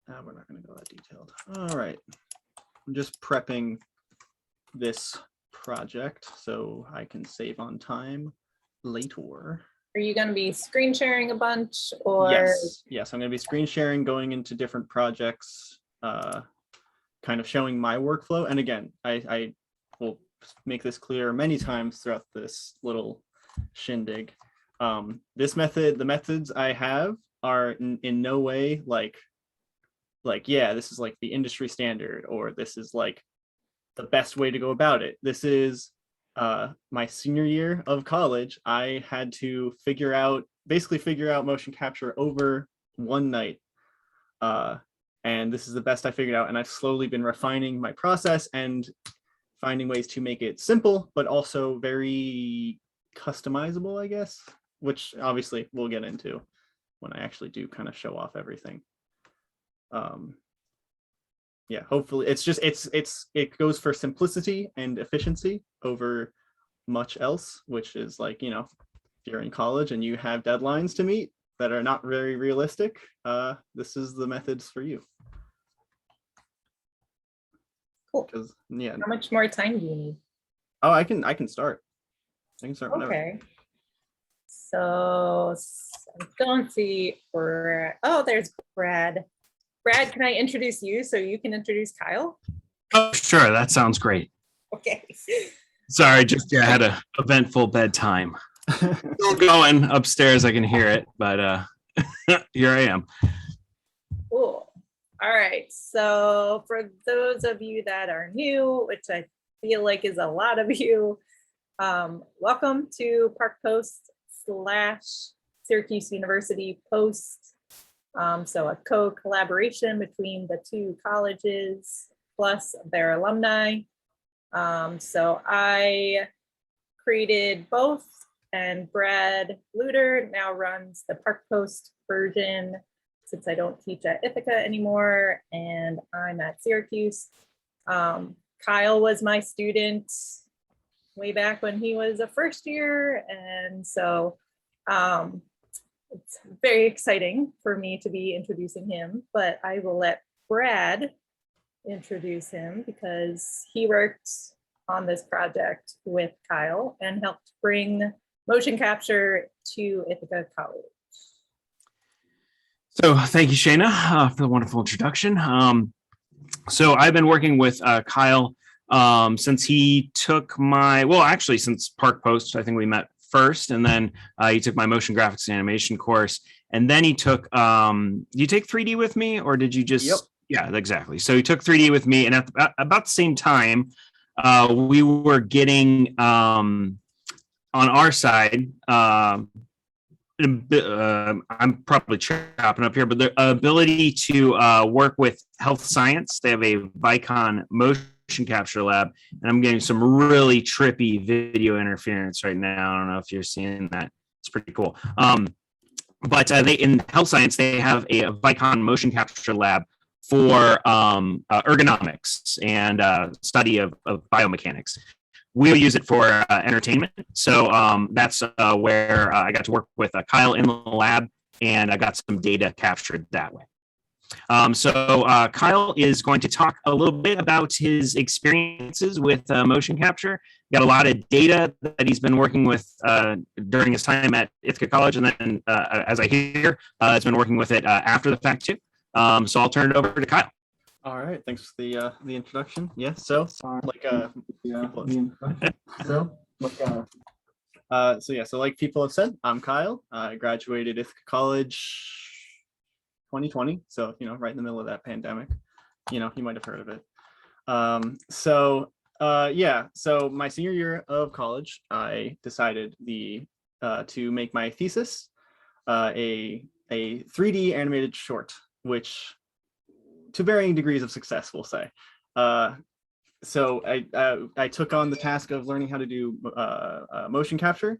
we're not going to go that detailed. All right. I'm just prepping this project so I can save on time later. Are you going to be screen sharing a bunch, or? Yes, I'm going to be screen sharing, going into different projects, kind of showing my workflow. And again, I will make this clear many times throughout this little shindig. This method, the methods I have are in no way like, yeah, this is like the industry standard, or this is like the best way to go about it. This is my senior year of college. I had to basically figure out motion capture over one night. And this is the best I figured out. And I've slowly been refining my process and finding ways to make it simple, but also very customizable, I guess, which obviously we'll get into when I actually do kind of show off everything. Yeah, hopefully it goes for simplicity and efficiency over much else, which is like, you know, if you're in college and you have deadlines to meet that are not very realistic, this is the methods for you. Cool. Yeah. How much more time do you need? Oh, I can start. I can start whenever. Okay. So I don't see Brad. Oh, there's Brad. Brad, can I introduce you so you can introduce Kyle? Oh, sure. That sounds great. Okay. Sorry, just I had a eventful bedtime. Still going upstairs. I can hear it, but here I am. Cool. All right. So for those of you that are new, which I feel like is a lot of you, welcome to Park Post / Syracuse University Post. So a co-collaboration between the two colleges plus their alumni. So I created both, and Brad Luter now runs the Park Post version since I don't teach at Ithaca anymore and I'm at Syracuse. Kyle was my student way back when he was a first year, and so it's very exciting for me to be introducing him, but I will let Brad introduce him because he worked on this project with Kyle and helped bring motion capture to Ithaca College. So thank you, Shayna, for the wonderful introduction. So I've been working with Kyle since he took since Park Post. I think we met first, and then he took my motion graphics and animation course, and then he took did you take 3D with me, or did you just? Yep. Yeah, exactly. So he took 3D with me, and at about the same time we were getting on our side, I'm probably chopping up here, but the ability to work with health science. They have a Vicon motion capture lab, and I'm getting some really trippy video interference right now. I don't know if you're seeing that. It's pretty cool. But they in health science, they have a Vicon motion capture lab for ergonomics and study of biomechanics. We'll use it for entertainment. So that's where I got to work with Kyle in the lab, and I got some data captured that way. So Kyle is going to talk a little bit about his experiences with motion capture. Got a lot of data that he's been working with during his time at Ithaca College, and then as I hear, has been working with it after the fact too. So I'll turn it over to Kyle. All right, thanks for the introduction. Yeah, so like people have said, I'm Kyle. I graduated Ithaca College 2020, so right in the middle of that pandemic. You might have heard of it. So my senior year of college, I decided to make my thesis a 3D animated short, which to varying degrees of success, we'll say. So I took on the task of learning how to do motion capture.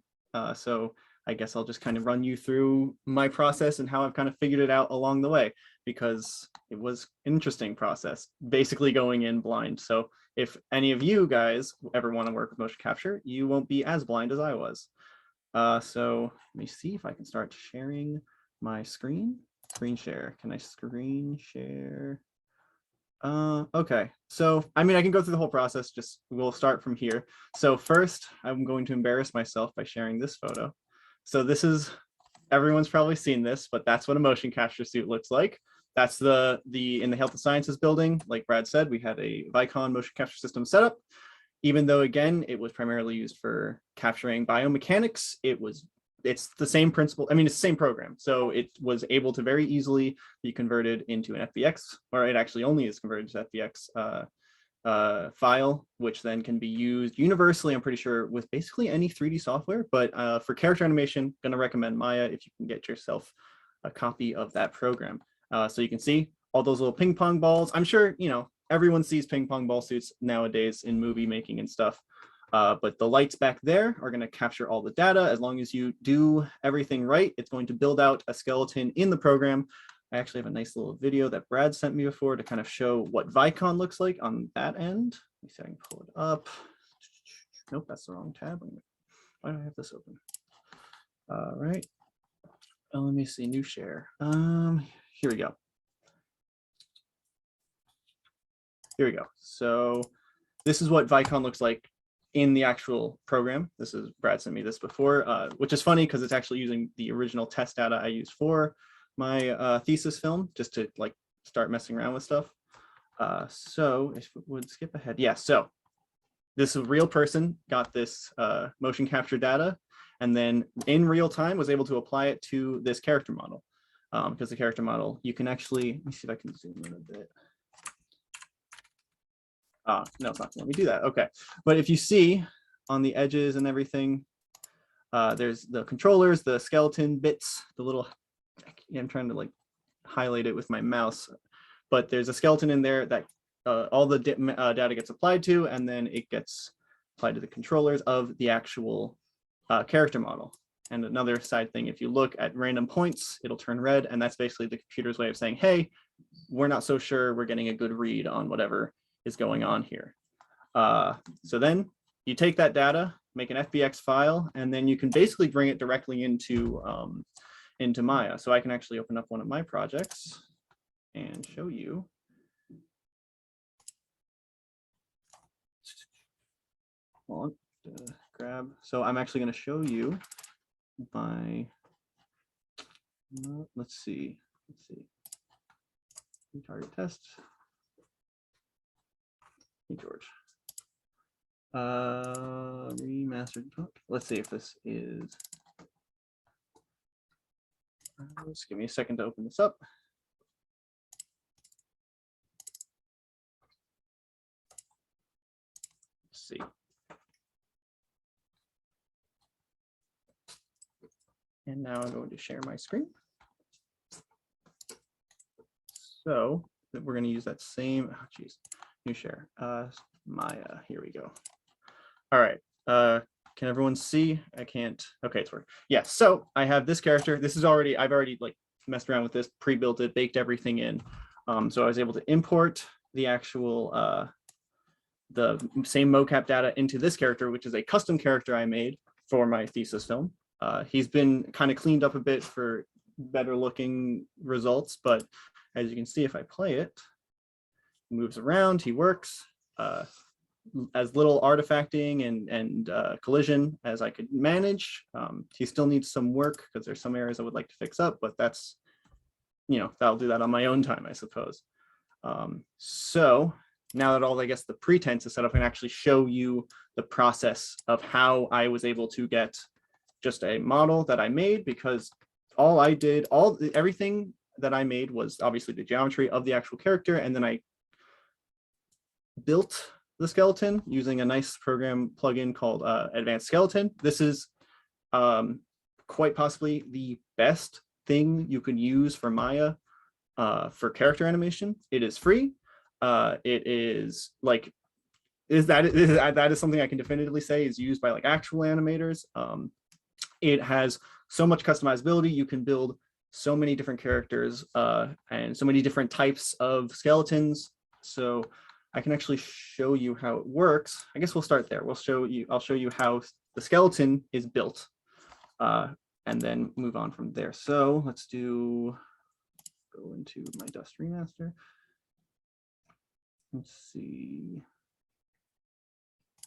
So I guess I'll just kind of run you through my process and how I've kind of figured it out along the way, because it was an interesting process, basically going in blind. So if any of you guys ever want to work with motion capture, you won't be as blind as I was. So let me see if I can start sharing my screen. screen share. Can I screen share? Okay, so I mean, I can go through the whole process, just we'll start from here. So first, I'm going to embarrass myself by sharing this photo. So this is, everyone's probably seen this, but that's what a motion capture suit looks like. That's in the health and sciences building, like Brad said, we had a Vicon motion capture system set up. Even though, again, it was primarily used for capturing biomechanics, it's the same principle. I mean, it's the same program. So it was able to very easily be converted into an FBX, or it actually only is converted to FBX file, which then can be used universally, I'm pretty sure, with basically any 3D software. But for character animation, going to recommend Maya if you can get yourself a copy of that program. So you can see all those little ping pong balls. I'm sure, everyone sees ping pong ball suits nowadays in movie making and stuff. But the lights back there are going to capture all the data. As long as you do everything right, it's going to build out a skeleton in the program. I actually have a nice little video that Brad sent me before to kind of show what Vicon looks like on that end. Let me see if I can pull it up. Nope, that's the wrong tab. Why do I have this open? All right. Let me see, new share. Here we go. Here we go. So this is what Vicon looks like in the actual program. This is, Brad sent me this before, which is funny because it's actually using the original test data I used for my thesis film, just to like start messing around with stuff. So if it would skip ahead. Yeah, so this real person got this motion capture data, and then in real time was able to apply it to this character model. Because the character model, you can actually, let me see if I can zoom in a bit. No, it's not gonna let me do that. Okay, but if you see on the edges and everything, there's the controllers, the skeleton bits, the little, I'm trying to like highlight it with my mouse, but there's a skeleton in there that all the data gets applied to, and then it gets applied to the controllers of the actual character model. And another side thing, if you look at random points, it'll turn red, and that's basically the computer's way of saying, hey, we're not so sure we're getting a good read on whatever is going on here. So then you take that data, make an FBX file, and then you can basically bring it directly into Maya. So I can actually open up one of my projects and show you. Hold on, grab. So I'm actually going to show you my, let's see, target test. Hey, George. Remastered book. Let's see if this is. Just give me a second to open this up. Let's see. And now I'm going to share my screen. So we're going to use that same, oh geez, new share. Maya, here we go. All right, can everyone see? I can't, okay, it's working. Yeah, so I have this character. This is already, I've already like messed around with this, pre-built it, baked everything in. So I was able to import the actual, the same mocap data into this character, which is a custom character I made for my thesis film. He's been kind of cleaned up a bit for better looking results, but as you can see, if I play it, he moves around, he works. As little artifacting and collision as I could manage. He still needs some work because there's some areas I would like to fix up, but that's, I'll do that on my own time, I suppose. So now that all, I guess, the pretense is set up, I can actually show you the process of how I was able to get just a model that I made, because all I did, everything that I made was obviously the geometry of the actual character, and then I built the skeleton using a nice program plugin called Advanced Skeleton. This is quite possibly the best thing you could use for Maya for character animation. It is free. It is like, that is something I can definitively say is used by like actual animators. It has so much customizability. You can build so many different characters and so many different types of skeletons. So I can actually show you how it works. I guess we'll start there. I'll show you how the skeleton is built and then move on from there. So let's do go into my dust remaster. Let's see.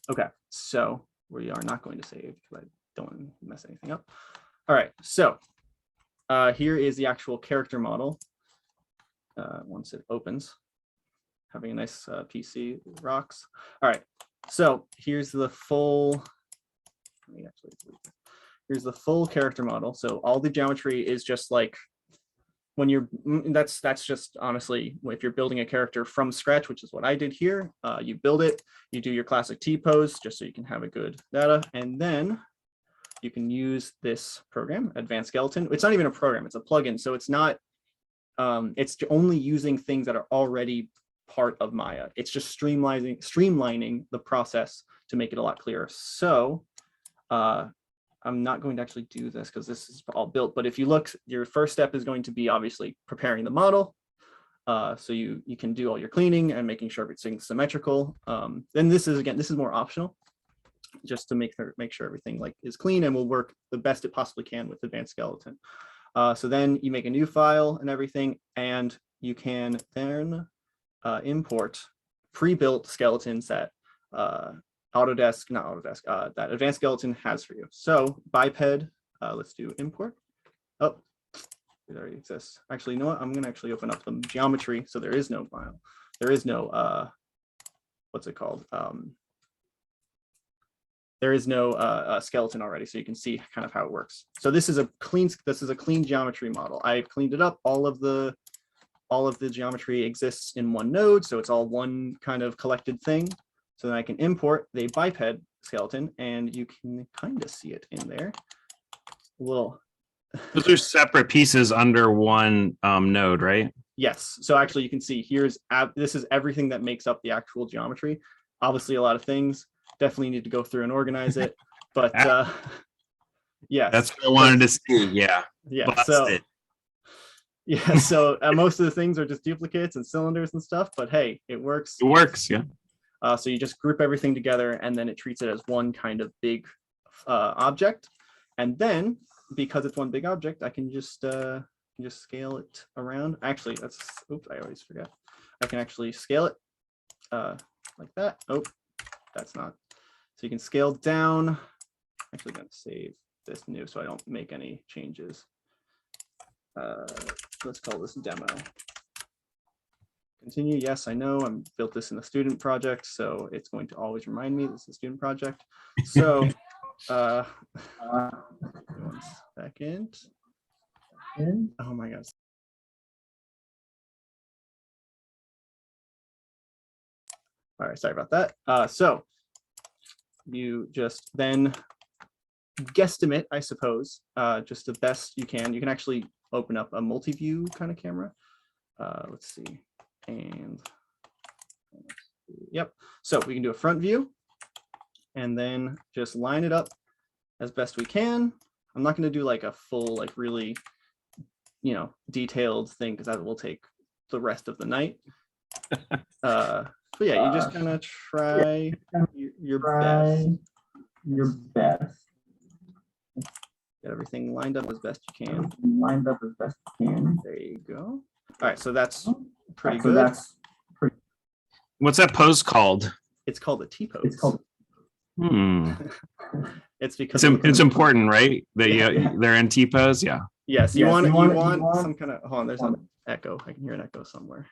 Okay, so we are not going to save because I don't want to mess anything up. All right, so here is the actual character model. Once it opens, having a nice PC rocks. All right, so here's the full. Let me actually. Here's the full character model. So all the geometry is just like when you're. That's just honestly if you're building a character from scratch, which is what I did here. You build it, you do your classic T pose just so you can have a good data, and then you can use this program, Advanced Skeleton. It's not even a program; it's a plugin. So it's not. It's only using things that are already part of Maya. It's just streamlining the process to make it a lot clearer. So I'm not going to actually do this because this is all built. But if you look, your first step is going to be obviously preparing the model. So you can do all your cleaning and making sure everything's symmetrical. Then this is more optional, just to make sure everything is clean and will work the best it possibly can with Advanced Skeleton. So then you make a new file and everything, and you can then import pre-built skeletons that that Advanced Skeleton has for you. So biped, let's do import. Oh, it already exists. Actually, you know what? I'm going to actually open up the geometry. So there is no file. There is no, what's it called? There is no skeleton already, so you can see kind of how it works. So this is a clean geometry model. I've cleaned it up. All of the geometry exists in one node, so it's all one kind of collected thing. So then I can import the biped skeleton, and you can kind of see it in there. A little. Those are separate pieces under one node, right? Yes. So actually, you can see this is everything that makes up the actual geometry. Obviously, a lot of things. Definitely need to go through and organize it, but yes, that's what I wanted to see. Yeah, yeah. So most of the things are just duplicates and cylinders and stuff, but hey, it works. It works, yeah. So you just group everything together, and then it treats it as one kind of big object, and then because it's one big object, I can just scale it around. Actually, oops, I always forget. I can actually scale it like that. Oh, that's not. So you can scale down. I'm actually going to save this new so I don't make any changes. Let's call this demo. Continue. Yes, I know. I built this in a student project, so it's going to always remind me this is a student project. So 1 second. Oh my gosh. All right, sorry about that. So you just then guesstimate, I suppose, just the best you can. You can actually open up a multi-view kind of camera. Let's see. And yep. So we can do a front view and then just line it up as best we can. I'm not going to do like a full, really, detailed thing because that will take the rest of the night. But yeah, you just kind of try your best. Get everything lined up as best you can. There you go. All right, so that's pretty good. What's that pose called? It's called a T pose. It's because it's important, right? They're in T pose, yeah. Yes, you want some kind of. Hold on, there's an echo. I can hear an echo somewhere.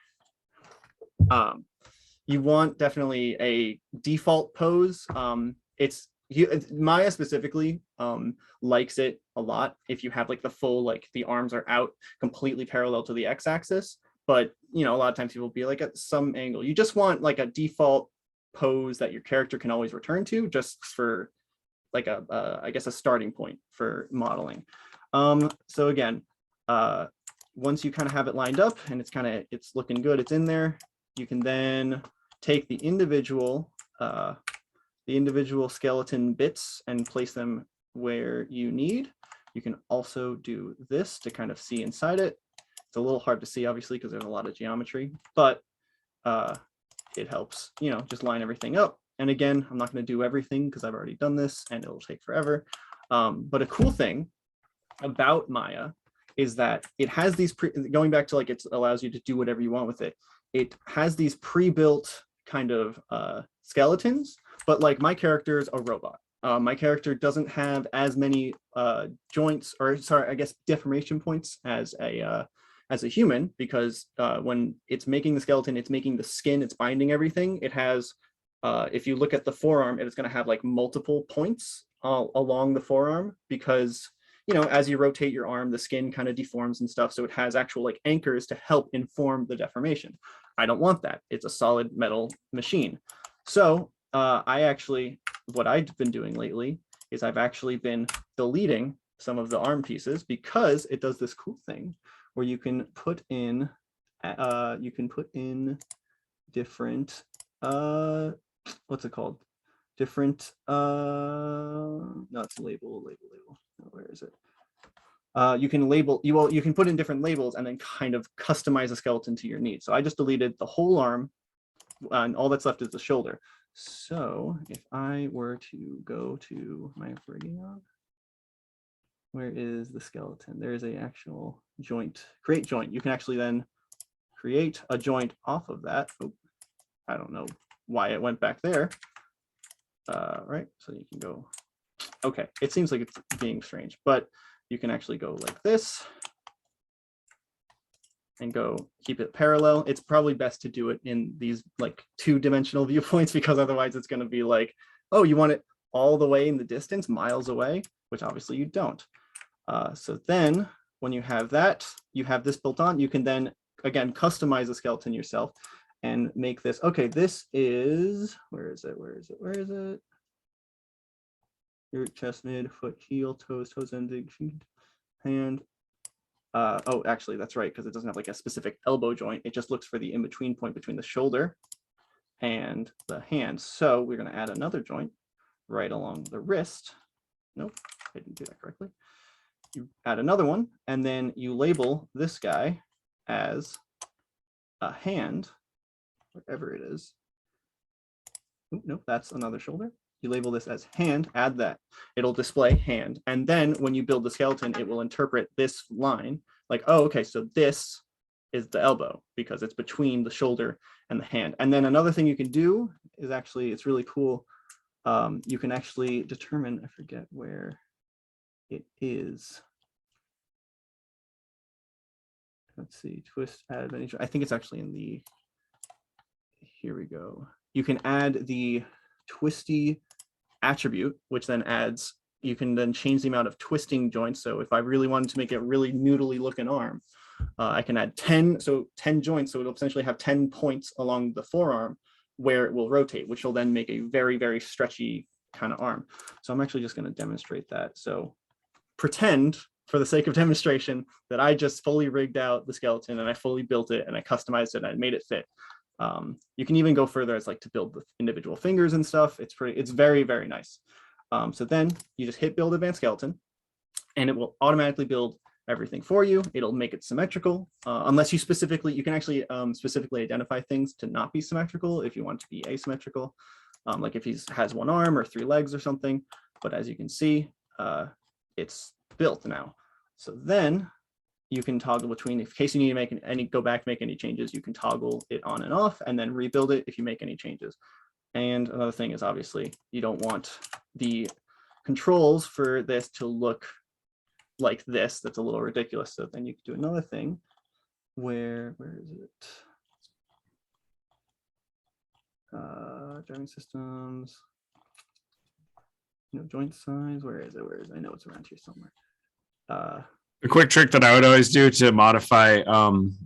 You want definitely a default pose. Maya specifically likes it a lot if you have the full the arms are out completely parallel to the x-axis, but a lot of times people will be at some angle. You just want a default pose that your character can always return to, just for I guess a starting point for modeling. So again, once you kind of have it lined up and it's looking good, it's in there, you can then take the individual skeleton bits and place them where you need. You can also do this to kind of see inside it. It's a little hard to see, obviously, because there's a lot of geometry, but it helps, just line everything up. And again, I'm not going to do everything because I've already done this and it'll take forever. But a cool thing about Maya is that it has these going back to like it allows you to do whatever you want with it. It has these pre-built kind of skeletons, but like my character is a robot. My character doesn't have as many joints, or sorry, I guess deformation points as a human, because when it's making the skeleton, it's making the skin, it's binding everything. It has, if you look at the forearm, it's going to have like multiple points along the forearm, because as you rotate your arm, the skin kind of deforms and stuff. So it has actual like anchors to help inform the deformation. I don't want that. It's a solid metal machine. So what I've been doing lately is I've actually been deleting some of the arm pieces, because it does this cool thing where you can put in different what's it called? Different no, it's label. Where is it? You can label, you can put in different labels and then kind of customize a skeleton to your needs. So I just deleted the whole arm, and all that's left is the shoulder. So if I were to go to my Vicon, where is the skeleton? There is a actual joint, create joint. You can actually then create a joint off of that. Oh, I don't know why it went back there. Right, so you can go, okay, it seems like it's being strange, but you can actually go like this and go keep it parallel. It's probably best to do it in these like 2-dimensional viewpoints, because otherwise it's going to be like, oh, you want it all the way in the distance, miles away, which obviously you don't. So then when you have that, you have this built on, you can then again customize the skeleton yourself and make this. Okay, this is, where is it? Your chest, mid, foot, heel, toes, ending, hand. Oh, actually, that's right, because it doesn't have like a specific elbow joint. It just looks for the in-between point between the shoulder and the hand. So we're going to add another joint right along the wrist. Nope, I didn't do that correctly. You add another one, and then you label this guy as a hand, whatever it is. Ooh, nope, that's another shoulder. You label this as hand, add that. It'll display hand. And then when you build the skeleton, it will interpret this line like, oh, okay, so this is the elbow because it's between the shoulder and the hand. And then another thing you can do is actually, it's really cool. You can actually determine, I forget where it is. Let's see, twist, add, I think it's actually in the, here we go. You can add the twisty attribute, which then adds, you can then change the amount of twisting joints. So if I really wanted to make it really noodly looking arm, I can add 10 joints. So it'll essentially have 10 points along the forearm where it will rotate, which will then make a very, very stretchy kind of arm. So I'm actually just going to demonstrate that. So pretend, for the sake of demonstration, that I just fully rigged out the skeleton and I fully built it and I customized it and I made it fit. You can even go further as like to build the individual fingers and stuff. It's very, very nice. So then you just hit build advanced skeleton and it will automatically build everything for you. It'll make it symmetrical, unless you can actually specifically identify things to not be symmetrical if you want to be asymmetrical, like if he has one arm or 3 legs or something. But as you can see, it's built now. So then you can toggle between, in case you need to make go back, make any changes, you can toggle it on and off and then rebuild it if you make any changes. And another thing is obviously you don't want the controls for this to look like this. That's a little ridiculous. So then you can do another thing where is it? Driving systems, joint size, where is it? I know it's around here somewhere. A quick trick that I would always do to modify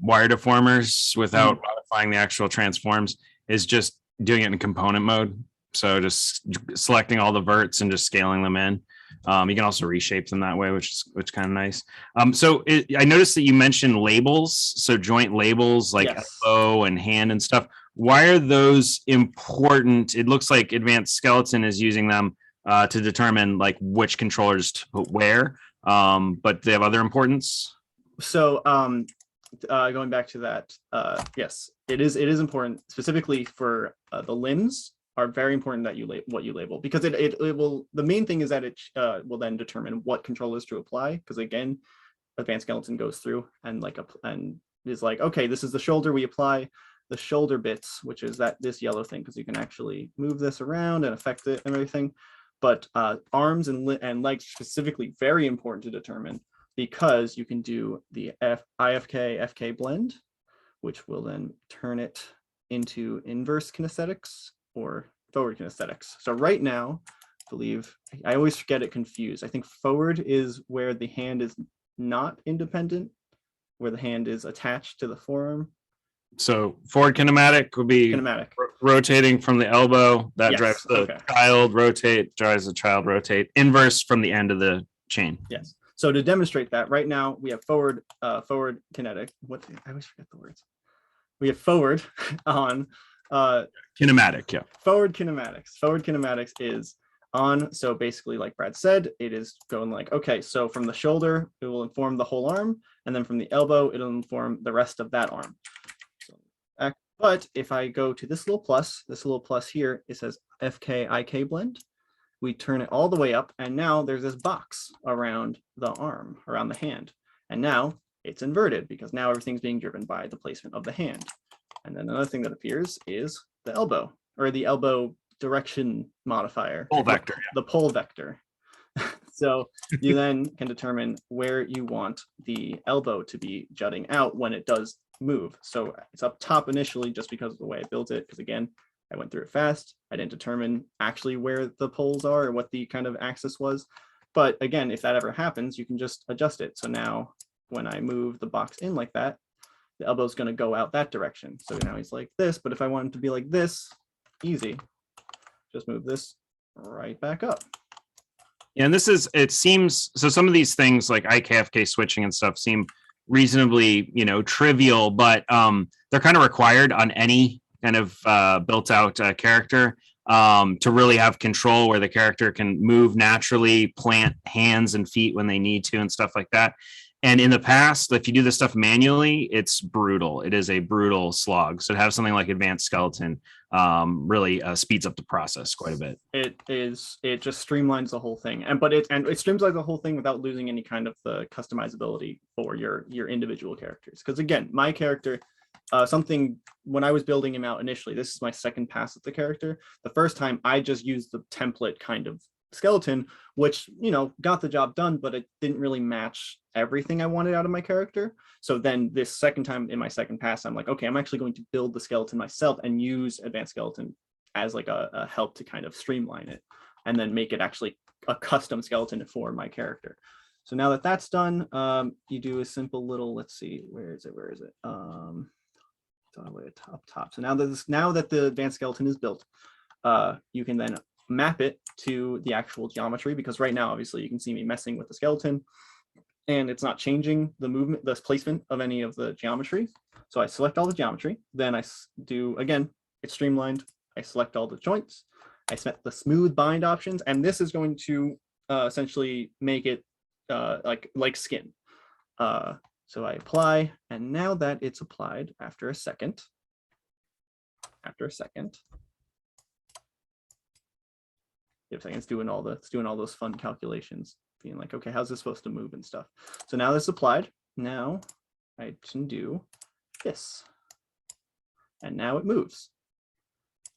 wire deformers without modifying the actual transforms is just doing it in component mode. So just selecting all the verts and just scaling them in. You can also reshape them that way, which is kind of nice. I noticed that you mentioned labels. So joint labels like elbow and hand and stuff. Why are those important? It looks like Advanced Skeleton is using them to determine like which controllers to put where. But they have other importance. So going back to that, yes, it is important specifically for the limbs are very important that you what you label, because it will, the main thing is that it will then determine what controllers to apply, because again, advanced skeleton goes through and and is like, okay, this is the shoulder. We apply the shoulder bits, which is this yellow thing, because you can actually move this around and affect it and everything. But arms and legs specifically very important to determine, because you can do the IFK FK blend, which will then turn it into inverse kinesthetics or forward kinesthetics. So right now, I believe I always get it confused. I think forward is where the hand is not independent, where the hand is attached to the forearm. So forward kinematic would be Kinematic. Rotating from the elbow. That Yes, drives the okay. child rotate, drives the child rotate. Inverse from the end of the chain. Yes. So to demonstrate that, right now we have forward kinetic. I always forget the words. We have forward on Kinematic, yeah. forward kinematics. Forward kinematics is on. So basically, like Brad said, it is going like, okay, so from the shoulder, it will inform the whole arm. And then from the elbow, it'll inform the rest of that arm. So, but if I go to this little plus here, it says FK IK blend. We turn it all the way up. And now there's this box around the arm, around the hand. And now it's inverted, because now everything's being driven by the placement of the hand. And then another thing that appears is the elbow, or the elbow direction modifier. Pole vector. The pole vector. So you then can determine where you want the elbow to be jutting out when it does move. So it's up top initially, just because of the way I built it, because again, I went through it fast. I didn't determine actually where the poles are or what the kind of axis was. But again, if that ever happens, you can just adjust it. So now when I move the box in like that, the elbow is going to go out that direction. So now he's like this, but if I want him to be like this, easy. Just move this right back up. And this is, it seems, so some of these things like IKFK switching and stuff seem reasonably, trivial, but they're kind of required on any kind of built out character to really have control, where the character can move naturally, plant hands and feet when they need to and stuff like that. And in the past, if you do this stuff manually, it's brutal. It is a brutal slog. So to have something like Advanced Skeleton really speeds up the process quite a bit. It just streamlines the whole thing, and it streamlines the whole thing without losing any kind of the customizability for your individual characters. Because again, my character, when I was building him out initially, this is my second pass at the character. The first time I just used the template kind of skeleton, which got the job done, but it didn't really match everything I wanted out of my character. So then this second time in my second pass, I'm like, okay, I'm actually going to build the skeleton myself and use Advanced Skeleton as like a help to kind of streamline it, and then make it actually a custom skeleton for my character. So now that that's done, you do a simple little, let's see, where is it? It's all the way up top. So now that the Advanced Skeleton is built, you can then map it to the actual geometry, because right now, obviously, you can see me messing with the skeleton and it's not changing the movement, the placement of any of the geometry. So I select all the geometry, then I do, again, it's streamlined. I select all the joints. I set the smooth bind options, and this is going to essentially make it like skin. So I apply, and now that it's applied, after a second, it's doing all those fun calculations, being like, okay, how's this supposed to move and stuff. So now this applied. Now I can do this, and now it moves.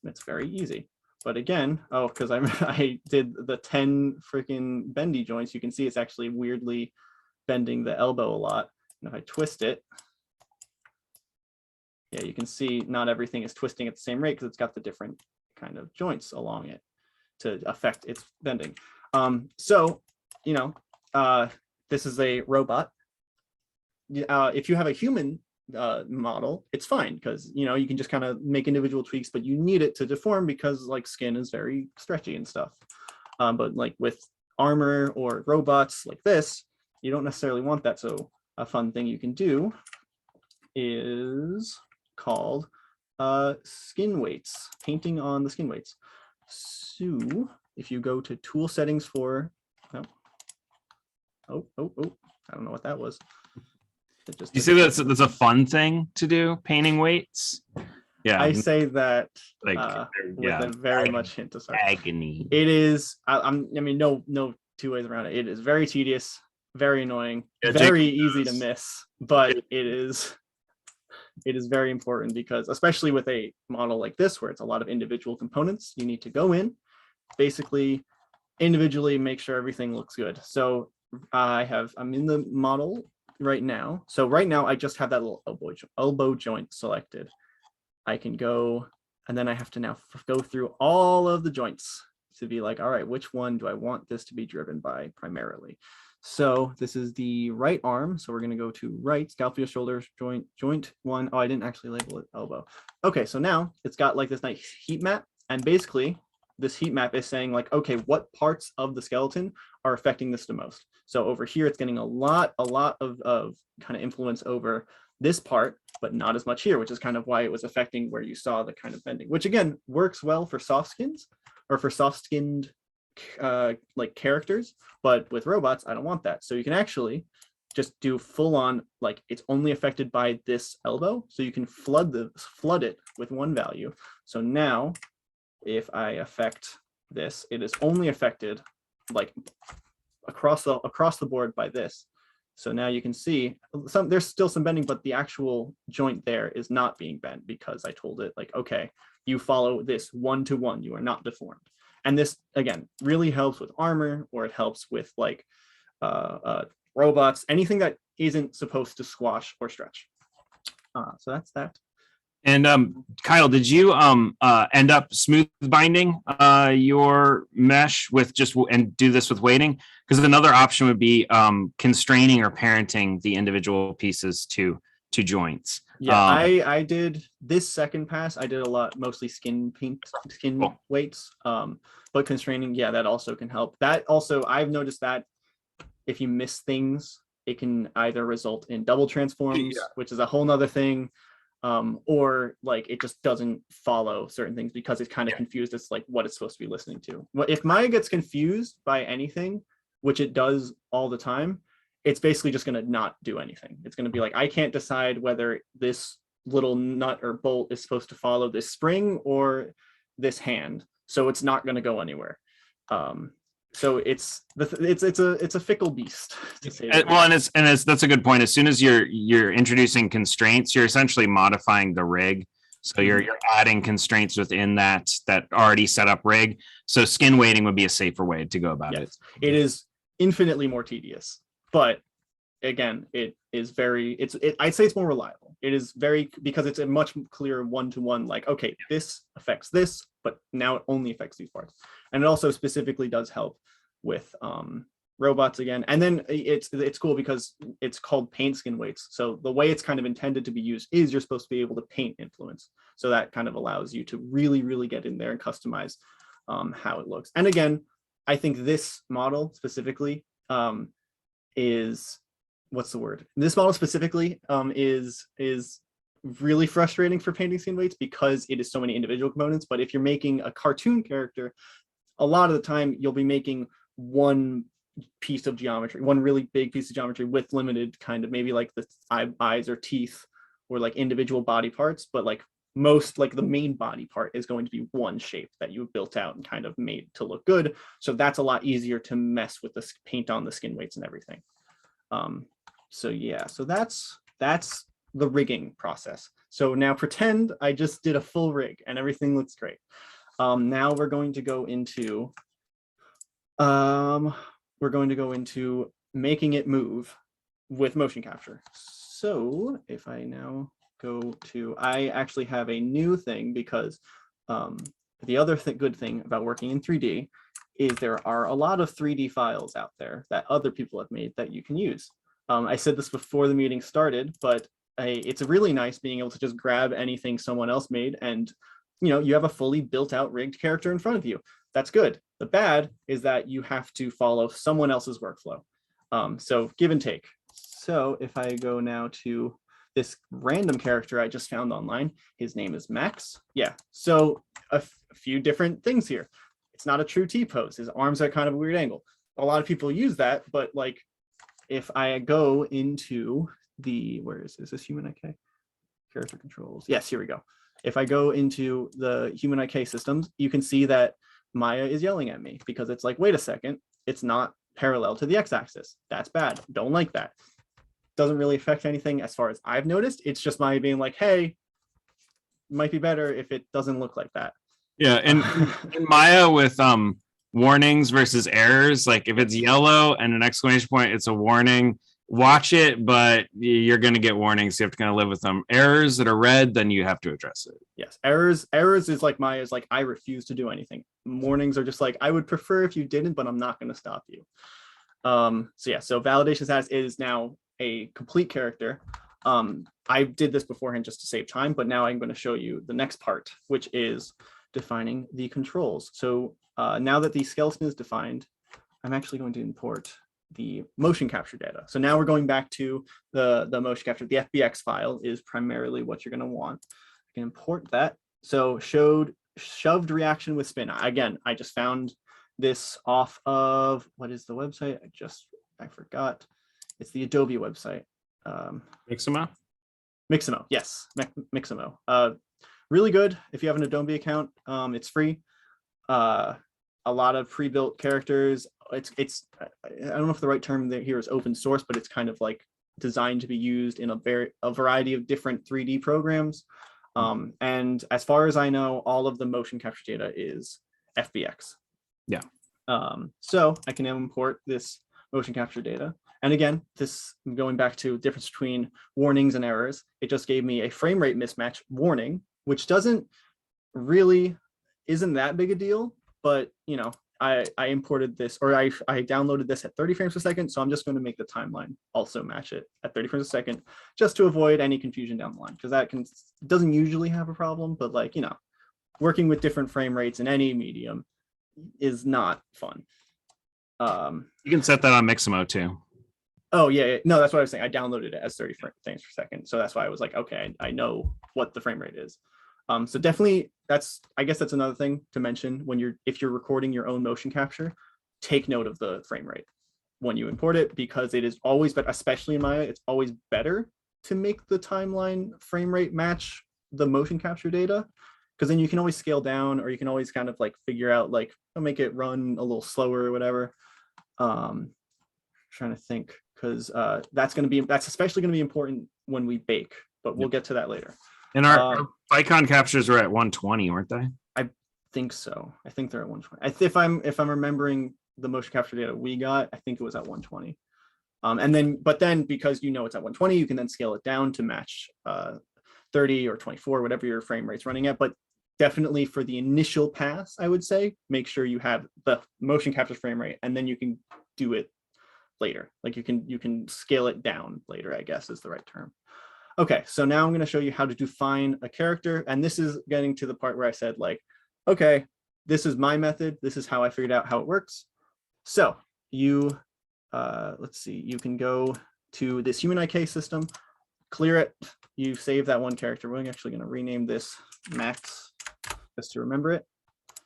It's very easy. But again, because I did the 10 freaking bendy joints, you can see it's actually weirdly bending the elbow a lot. And if I twist it, yeah, you can see not everything is twisting at the same rate, because it's got the different kind of joints along it to affect its bending. This is a robot. If you have a human model, it's fine, because you can just kind of make individual tweaks, but you need it to deform, because like skin is very stretchy and stuff. But like with armor or robots like this, you don't necessarily want that. So a fun thing you can do is called skin weights, painting on the skin weights. So if you go to tool settings for, I don't know what that was. You see, that's a fun thing to do, painting weights. Yeah, I say that like with a very much hint of sarcasm. Agony. It is. No two ways around it. It is very tedious. very annoying, Yeah, very Jacob easy to knows. miss, but it is very important because especially with a model like this, where it's a lot of individual components, you need to go in, basically individually make sure everything looks good. So I'm in the model right now. So right now I just have that little elbow joint selected. I can go, and then I have to now go through all of the joints to be like, all right, which one do I want this to be driven by primarily? So this is the right arm. So we're going to go to right, scapula shoulder joint 1. Oh, I didn't actually label it elbow. Okay, so now it's got like this nice heat map. And basically this heat map is saying like, okay, what parts of the skeleton are affecting this the most? So over here, it's getting a lot of kind of influence over this part, but not as much here, which is kind of why it was affecting where you saw the kind of bending, which again, works well for soft skins or for soft skinned like characters, but with robots, I don't want that. So you can actually just do full on, like it's only affected by this elbow. So you can flood it with one value. So now if I affect this, it is only affected like across the board by this. So now you can see there's still some bending, but the actual joint there is not being bent because I told it like, okay, you follow this 1-to-1, you are not deformed. And this, again, really helps with armor, or it helps with like robots, anything that isn't supposed to squash or stretch. So that's that. And Kyle, did you end up smooth binding your mesh with and do this with weighting? Because another option would be constraining or parenting the individual pieces to joints. Yeah, I did this second pass. I did a lot, mostly skin Cool. weights. But constraining, yeah, that also can help. That also, I've noticed that if you miss things, it can either result in double transforms, which is a whole nother thing. Or like it just doesn't follow certain things because it's kind of confused as like what it's supposed to be listening to. If Maya gets confused by anything, which it does all the time, it's basically just going to not do anything. It's going to be like, I can't decide whether this little nut or bolt is supposed to follow this spring or this hand, so it's not going to go anywhere. So it's a fickle beast, to say the least. And that's a good point. As soon as you're introducing constraints, you're essentially modifying the rig. So you're adding constraints within that already set up rig. So skin weighting would be a safer way to go about it. It is infinitely more tedious, but again, it is I'd say it's more reliable. It is because it's a much clearer 1-to-1, like, okay, this affects this, but now it only affects these parts. And it also specifically does help with robots again. And then it's cool because it's called paint skin weights. So the way it's kind of intended to be used is you're supposed to be able to paint influence. So that kind of allows you to really, really get in there and customize how it looks. And again, I think this model specifically is, what's the word? This model specifically is really frustrating for painting skin weights because it is so many individual components. But if you're making a cartoon character, a lot of the time you'll be making one piece of geometry, one really big piece of geometry with limited kind of maybe like the eyes or teeth or like individual body parts, but like most, like the main body part is going to be one shape that you've built out and kind of made to look good. So that's a lot easier to mess with the paint on the skin weights and everything. So yeah, so that's the rigging process. So now pretend I just did a full rig and everything looks great. Now we're going to go into making it move with motion capture. So if I now go to, I actually have a new thing because the other good thing about working in 3D is there are a lot of 3D files out there that other people have made that you can use. I said this before the meeting started, but it's really nice being able to just grab anything someone else made and you have a fully built out rigged character in front of you. That's good. The bad is that you have to follow someone else's workflow. So give and take. So if I go now to this random character I just found online, his name is Max. Yeah, so a few different things here. It's not a true T-pose. His arms are kind of a weird angle. A lot of people use that, but like if I go into where is this human IK? Character controls. Yes, here we go. If I go into the human IK systems, you can see that Maya is yelling at me because it's like, wait a second, it's not parallel to the x-axis. That's bad. Don't like that. Doesn't really affect anything as far as I've noticed. It's just my being like, hey, might be better if it doesn't look like that. Yeah, and in Maya with warnings versus errors, like if it's yellow and an exclamation point, it's a warning. Watch it, but you're going to get warnings. You have to kind of live with them. Errors that are red, then you have to address it. Yes, errors is like Maya's like, I refuse to do anything. Warnings are just like, I would prefer if you didn't, but I'm not going to stop you. So yeah, so validation status is now a complete character. I did this beforehand just to save time, but now I'm going to show you the next part, which is defining the controls. So now that the skeleton is defined, I'm actually going to import the motion capture data. So now we're going back to the motion capture. The FBX file is primarily what you're going to want. I can import that. So shoved reaction with spin. Again, I just found this off of, what is the website? I forgot. It's the Adobe website. Mixamo? Mixamo, yes, Mixamo. Really good if you have an Adobe account. It's free. A lot of pre-built characters. It's I don't know if the right term here is open source, but it's kind of like designed to be used in a variety of different 3D programs. And as far as I know, all of the motion capture data is FBX. Yeah. So I can import this motion capture data. And again, this going back to the difference between warnings and errors, it just gave me a frame rate mismatch warning, which isn't that big a deal, but you know, I imported this, or I downloaded this at 30 frames per second. So I'm just going to make the timeline also match it at 30 frames a second, just to avoid any confusion down the line, because that doesn't usually have a problem, but like, you know, working with different frame rates in any medium is not fun. You can set that on Mixamo too. Oh yeah, no, that's what I was saying. I downloaded it as 30 frames per second, so that's why I was like, okay, I know what the frame rate is. So definitely, I guess that's another thing to mention if you're recording your own motion capture, take note of the frame rate when you import it, because it is always, but especially in Maya, it's always better to make the timeline frame rate match the motion capture data, because then you can always scale down, or you can always kind of like figure out like, I'll make it run a little slower or whatever. Trying to think, because that's especially going to be important when we bake, but we'll get to that later. And our Vicon captures were at 120, weren't they? I think so. I think they're at 120. If I'm remembering the motion capture data we got, I think it was at 120. But then because you know it's at 120, you can then scale it down to match 30 or 24, whatever your frame rate's running at. But definitely for the initial pass, I would say make sure you have the motion capture frame rate, and then you can do it later. Like you can scale it down later, I guess is the right term. Okay, so now I'm going to show you how to define a character. And this is getting to the part where I said like, okay, this is my method. This is how I figured out how it works. So you, let's see, you can go to this human IK system, clear it. You save that one character. We're actually going to rename this Max just to remember it.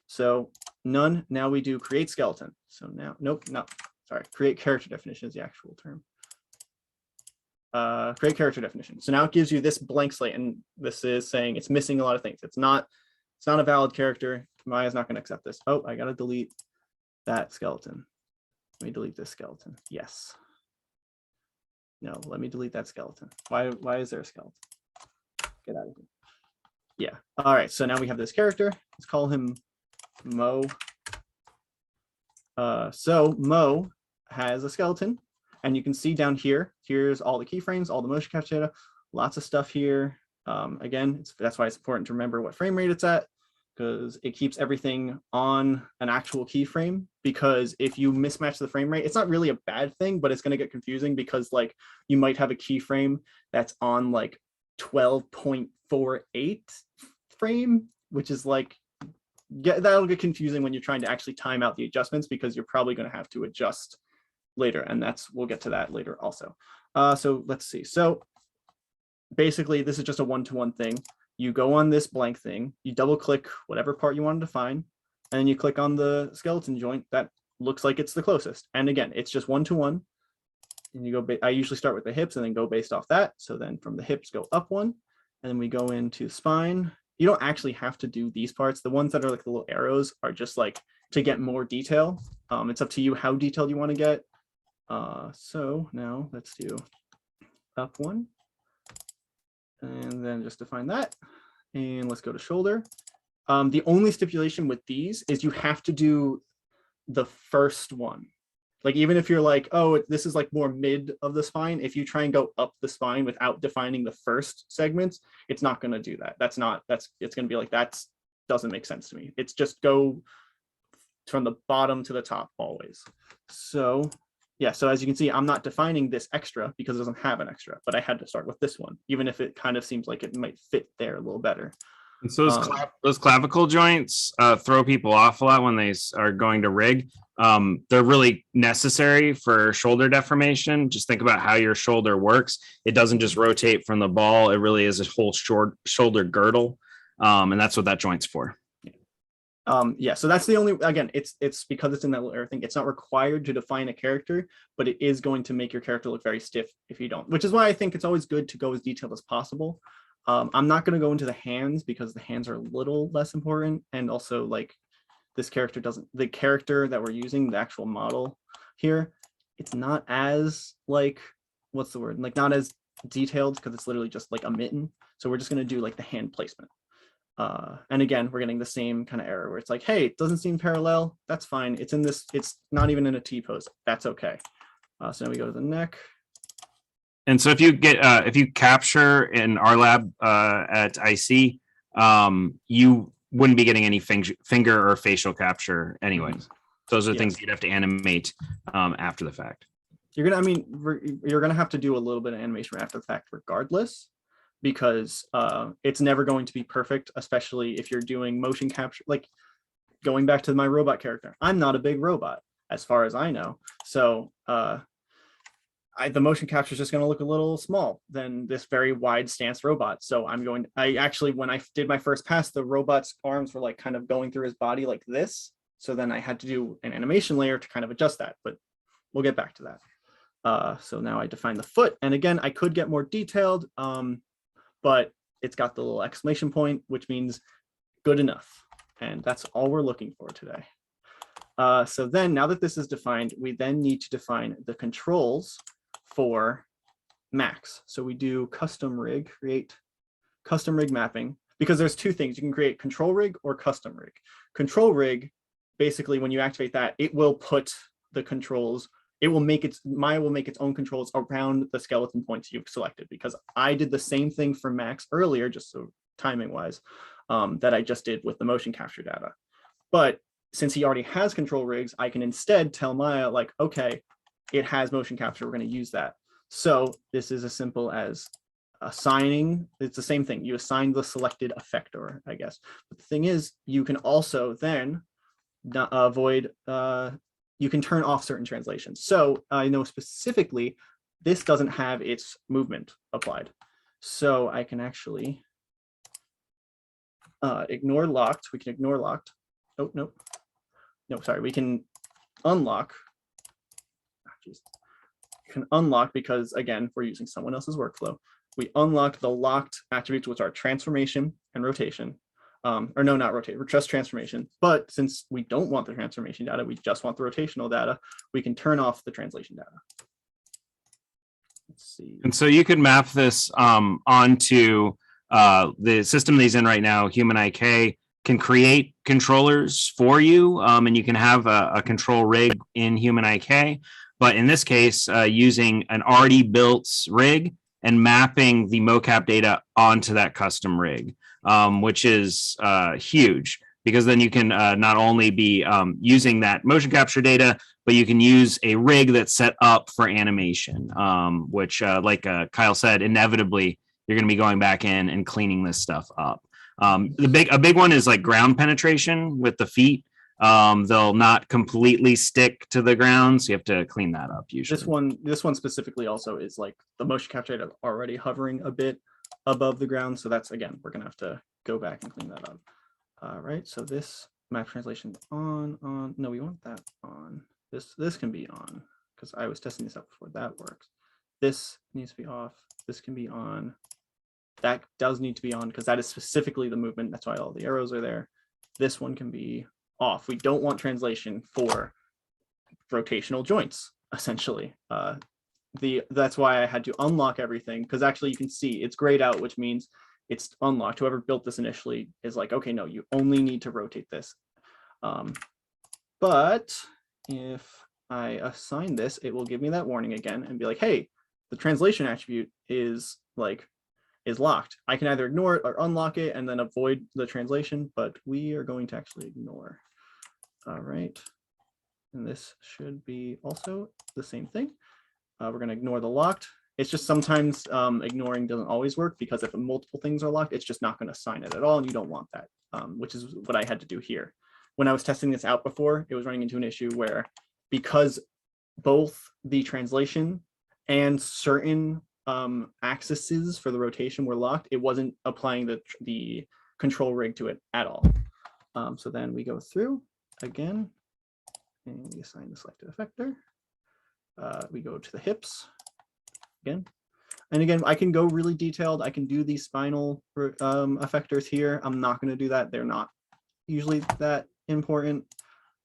So none. Now we do create skeleton. So now, create character definition is the actual term. Create character definition. So now it gives you this blank slate, and this is saying it's missing a lot of things. It's not a valid character. Maya's not going to accept this. Oh, I got to delete that skeleton. Let me delete this skeleton. Yes. No, let me delete that skeleton. Why is there a skeleton? Get out of here. Yeah. All right. So now we have this character. Let's call him Mo. So Mo has a skeleton. And you can see down here, here's all the keyframes, all the motion capture data, lots of stuff here. Again, that's why it's important to remember what frame rate it's at, because it keeps everything on an actual keyframe. Because if you mismatch the frame rate, it's not really a bad thing, but it's going to get confusing, because like you might have a keyframe that's on like 12.48 frame, which is like, that'll get confusing when you're trying to actually time out the adjustments, because you're probably going to have to adjust later, and we'll get to that later also. So let's see. So basically this is just a one-to-one thing. You go on this blank thing, you double click whatever part you want to define, and then you click on the skeleton joint that looks like it's the closest. And again, it's just one-to-one. And you go, I usually start with the hips and then go based off that. So then from the hips go up one, and then we go into spine. You don't actually have to do these parts. The ones that are like the little arrows are just like to get more detail. It's up to you how detailed you want to get. So now let's do up one. And then just define that. And let's go to shoulder. The only stipulation with these is you have to do the first one. Like, even if you're like, oh, this is like more mid of the spine, if you try and go up the spine without defining the first segments, it's not going to do that. It's going to be like, doesn't make sense to me. It's just go from the bottom to the top always. So yeah, so as you can see, I'm not defining this extra because it doesn't have an extra, but I had to start with this one, even if it kind of seems like it might fit there a little better. And so those clavicle joints throw people off a lot when they are going to rig. They're really necessary for shoulder deformation. Just think about how your shoulder works. It doesn't just rotate from the ball. It really is a whole shoulder girdle. And that's what that joint's for. Yeah, so that's the only, again, it's because it's in that little arrow thing. It's not required to define a character, but it is going to make your character look very stiff if you don't, which is why I think it's always good to go as detailed as possible. I'm not going to go into the hands because the hands are a little less important. And also, like, this character the character that we're using, the actual model here, it's not as, like, what's the word? Like, not as detailed because it's literally just like a mitten. So we're just going to do like the hand placement. And again, we're getting the same kind of error where it's like, hey, it doesn't seem parallel. That's fine. It's in this, it's not even in a T pose. That's okay. So now we go to the neck. And so if you capture in our lab at IC, you wouldn't be getting any finger or facial capture anyways. Those are things you'd have to animate after the fact. You're gonna have to do a little bit of animation after the fact regardless, because it's never going to be perfect, especially if you're doing motion capture. Like, going back to my robot character, I'm not a big robot as far as I know. So the motion capture is just going to look a little small than this very wide stance robot. So I actually, when I did my first pass, the robot's arms were like kind of going through his body like this. So then I had to do an animation layer to kind of adjust that, but we'll get back to that. So now I define the foot. And again, I could get more detailed, but it's got the little exclamation point, which means good enough. And that's all we're looking for today. So then now that this is defined, we then need to define the controls for Max. So we do custom rig, create custom rig mapping, because there's two things. You can create control rig or custom rig. Control rig, basically when you activate that, it will put the controls, Maya will make its own controls around the skeleton points you've selected, because I did the same thing for Max earlier, just so timing wise, that I just did with the motion capture data. But since he already has control rigs, I can instead tell Maya, like, okay, it has motion capture, we're going to use that. So this is as simple as assigning, it's the same thing. You assign the selected effector, I guess. But the thing is, you can also then avoid, you can turn off certain translations. So I know specifically, this doesn't have its movement applied. So I can actually ignore locked. We can ignore locked. Oh, no. No, sorry, we can unlock. Can unlock because, again, we're using someone else's workflow. We unlock the locked attributes, which are transformation and rotation. Or no, not rotate, just transformation. But since we don't want the transformation data, we just want the rotational data, we can turn off the translation data. Let's see. And so you could map this onto the system that he's in right now. Human IK can create controllers for you, and you can have a control rig in Human IK. But in this case, using an already built rig and mapping the mocap data onto that custom rig, which is huge, because then you can not only be using that motion capture data, but you can use a rig that's set up for animation, which, like Kyle said, inevitably you're going to be going back in and cleaning this stuff up. A big one is like ground penetration with the feet. They'll not completely stick to the ground, so you have to clean that up usually. This one specifically also is like the motion capture data already hovering a bit above the ground. So that's, again, we're gonna have to go back and clean that up. Right, so this map translation on, no, we want that on. This can be on, because I was testing this out before that works. This needs to be off, this can be on. That does need to be on, because that is specifically the movement. That's why all the arrows are there. This one can be off. We don't want translation for rotational joints, essentially. That's why I had to unlock everything, because actually you can see it's grayed out, which means it's unlocked. Whoever built this initially is like, okay, no, you only need to rotate this. But if I assign this, it will give me that warning again and be like, hey, the translation attribute is locked. I can either ignore it or unlock it and then avoid the translation, but we are going to actually ignore. All right. And this should be also the same thing. We're going to ignore the locked. It's just sometimes ignoring doesn't always work, because if multiple things are locked, it's just not going to assign it at all. And you don't want that, which is what I had to do here. When I was testing this out before, it was running into an issue where, because both the translation and certain axes for the rotation were locked, it wasn't applying the control rig to it at all. So then we go through again, and we assign the selected effector. We go to the hips again. And again, I can go really detailed. I can do these spinal effectors here. I'm not going to do that. They're not usually that important.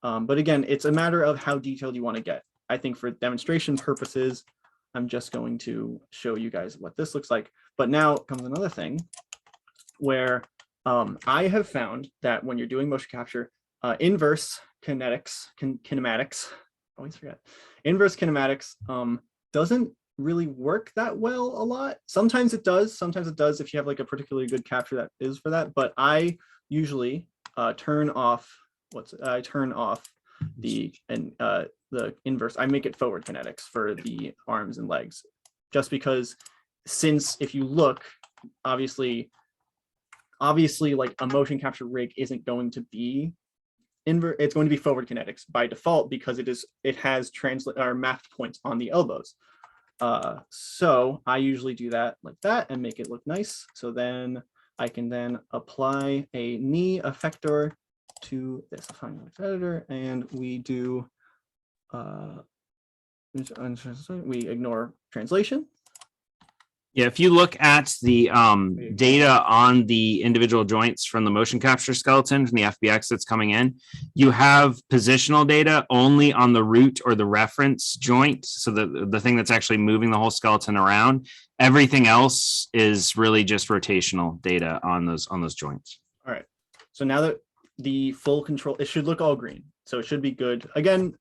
But again, it's a matter of how detailed you want to get. I think for demonstration purposes, I'm just going to show you guys what this looks like. But now comes another thing where I have found that when you're doing motion capture, inverse kinematics, always forget, inverse kinematics doesn't really work that well a lot. Sometimes it does if you have like a particularly good capture that is for that. But I usually turn off the inverse. I make it forward kinetics for the arms and legs, just because, since if you look, obviously like a motion capture rig isn't going to be it's going to be forward kinetics by default, because it has mapped points on the elbows. So I usually do that like that and make it look nice. So then I can then apply a knee effector to this editor, and we do we ignore translation. Yeah, if you look at the data on the individual joints from the motion capture skeleton from the FBX that's coming in, you have positional data only on the root or the reference joint. So the thing that's actually moving the whole skeleton around. Everything else is really just rotational data on those joints. All right. So now that the full control, it should look all green. So it should be good. Again,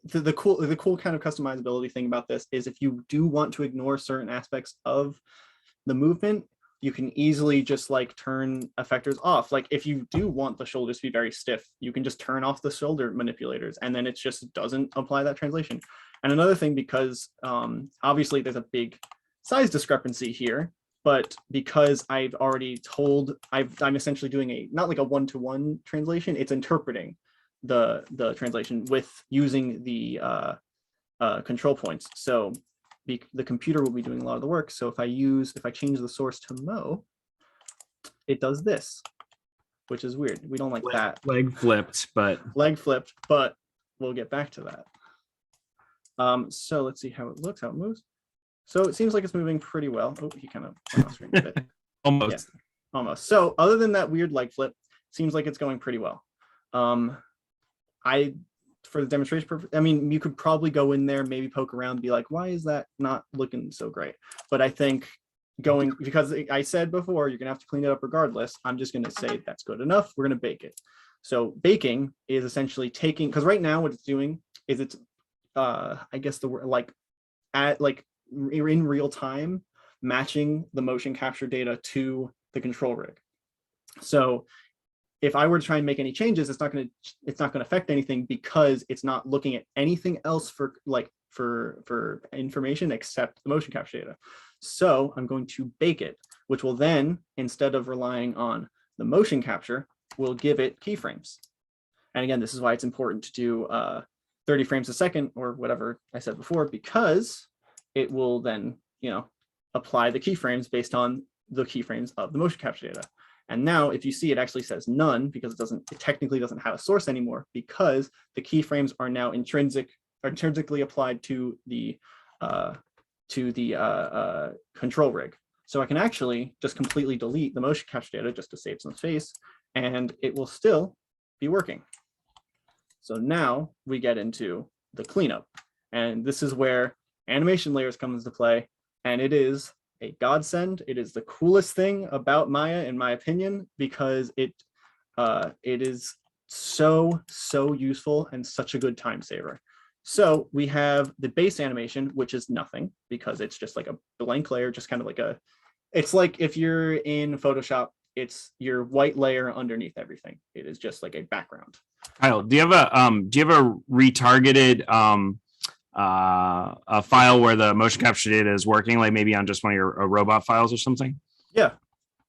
the cool kind of customizability thing about this is, if you do want to ignore certain aspects of the movement, you can easily just like turn effectors off. Like if you do want the shoulders to be very stiff, you can just turn off the shoulder manipulators, and then it just doesn't apply that translation. And another thing, because obviously there's a big size discrepancy here, but because I've already told, I'm essentially doing not like a one-to-one translation, it's interpreting the translation with using the control points. So the computer will be doing a lot of the work. So if I change the source to Mo, it does this, which is weird. We don't like that. Leg flipped, but we'll get back to that. So let's see how it looks, how it moves. So it seems like it's moving pretty well. Oh, he kind of went off screen a bit. almost. Yeah, almost. So other than that weird leg flip, seems like it's going pretty well. For the demonstration purpose, I mean, you could probably go in there, maybe poke around, be like, why is that not looking so great? But I think because I said before, you're gonna have to clean it up regardless, I'm just gonna say that's good enough. We're gonna bake it. So baking is essentially taking, because right now what it's doing is it's I guess the word in real time matching the motion capture data to the control rig. So if I were to try and make any changes, it's not going to affect anything, because it's not looking at anything else for information except the motion capture data. So I'm going to bake it, which will then, instead of relying on the motion capture, will give it keyframes. And again, this is why it's important to do 30 frames a second or whatever I said before, because it will then, apply the keyframes based on the keyframes of the motion capture data. And now if you see, it actually says none, because it technically doesn't have a source anymore, because the keyframes are now intrinsically applied to the control rig. So I can actually just completely delete the motion capture data just to save some space, and it will still be working. So now we get into the cleanup, and this is where animation layers come into play, and it is a godsend. It is the coolest thing about Maya, in my opinion, because it is so useful and such a good time saver. So we have the base animation, which is nothing because it's just like a blank layer, just kind of like it's like if you're in Photoshop, it's your white layer underneath everything. It is just like a background. Kyle, do you have a retargeted a file where the motion capture data is working, like maybe on just one of your robot files or something? Yeah.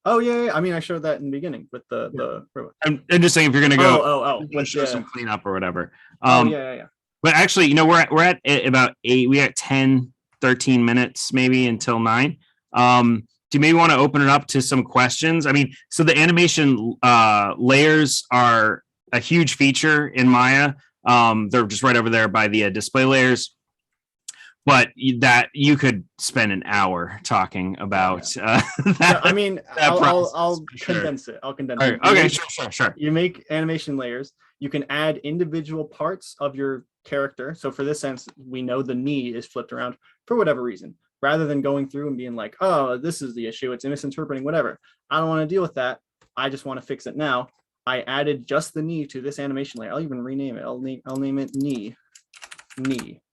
Oh yeah. I mean, I showed that in the beginning with the. I'm just saying if you're gonna go show yeah. some cleanup or whatever. Yeah. But actually, you know, we're at about 8. We at 10, 13 minutes maybe until 9. Do you maybe want to open it up to some questions? I mean, so the animation layers are a huge feature in Maya. They're just right over there by the display layers. But that you could spend an hour talking about. That, yeah, I mean, I'll sure. condense it. I'll condense it. it. Okay, sure. You make animation layers. You can add individual parts of your character. So for this sense, we know the knee is flipped around for whatever reason. Rather than going through and being like, oh, this is the issue, it's misinterpreting, whatever. I don't want to deal with that. I just want to fix it now. I added just the knee to this animation layer. I'll even rename it. I'll name it knee.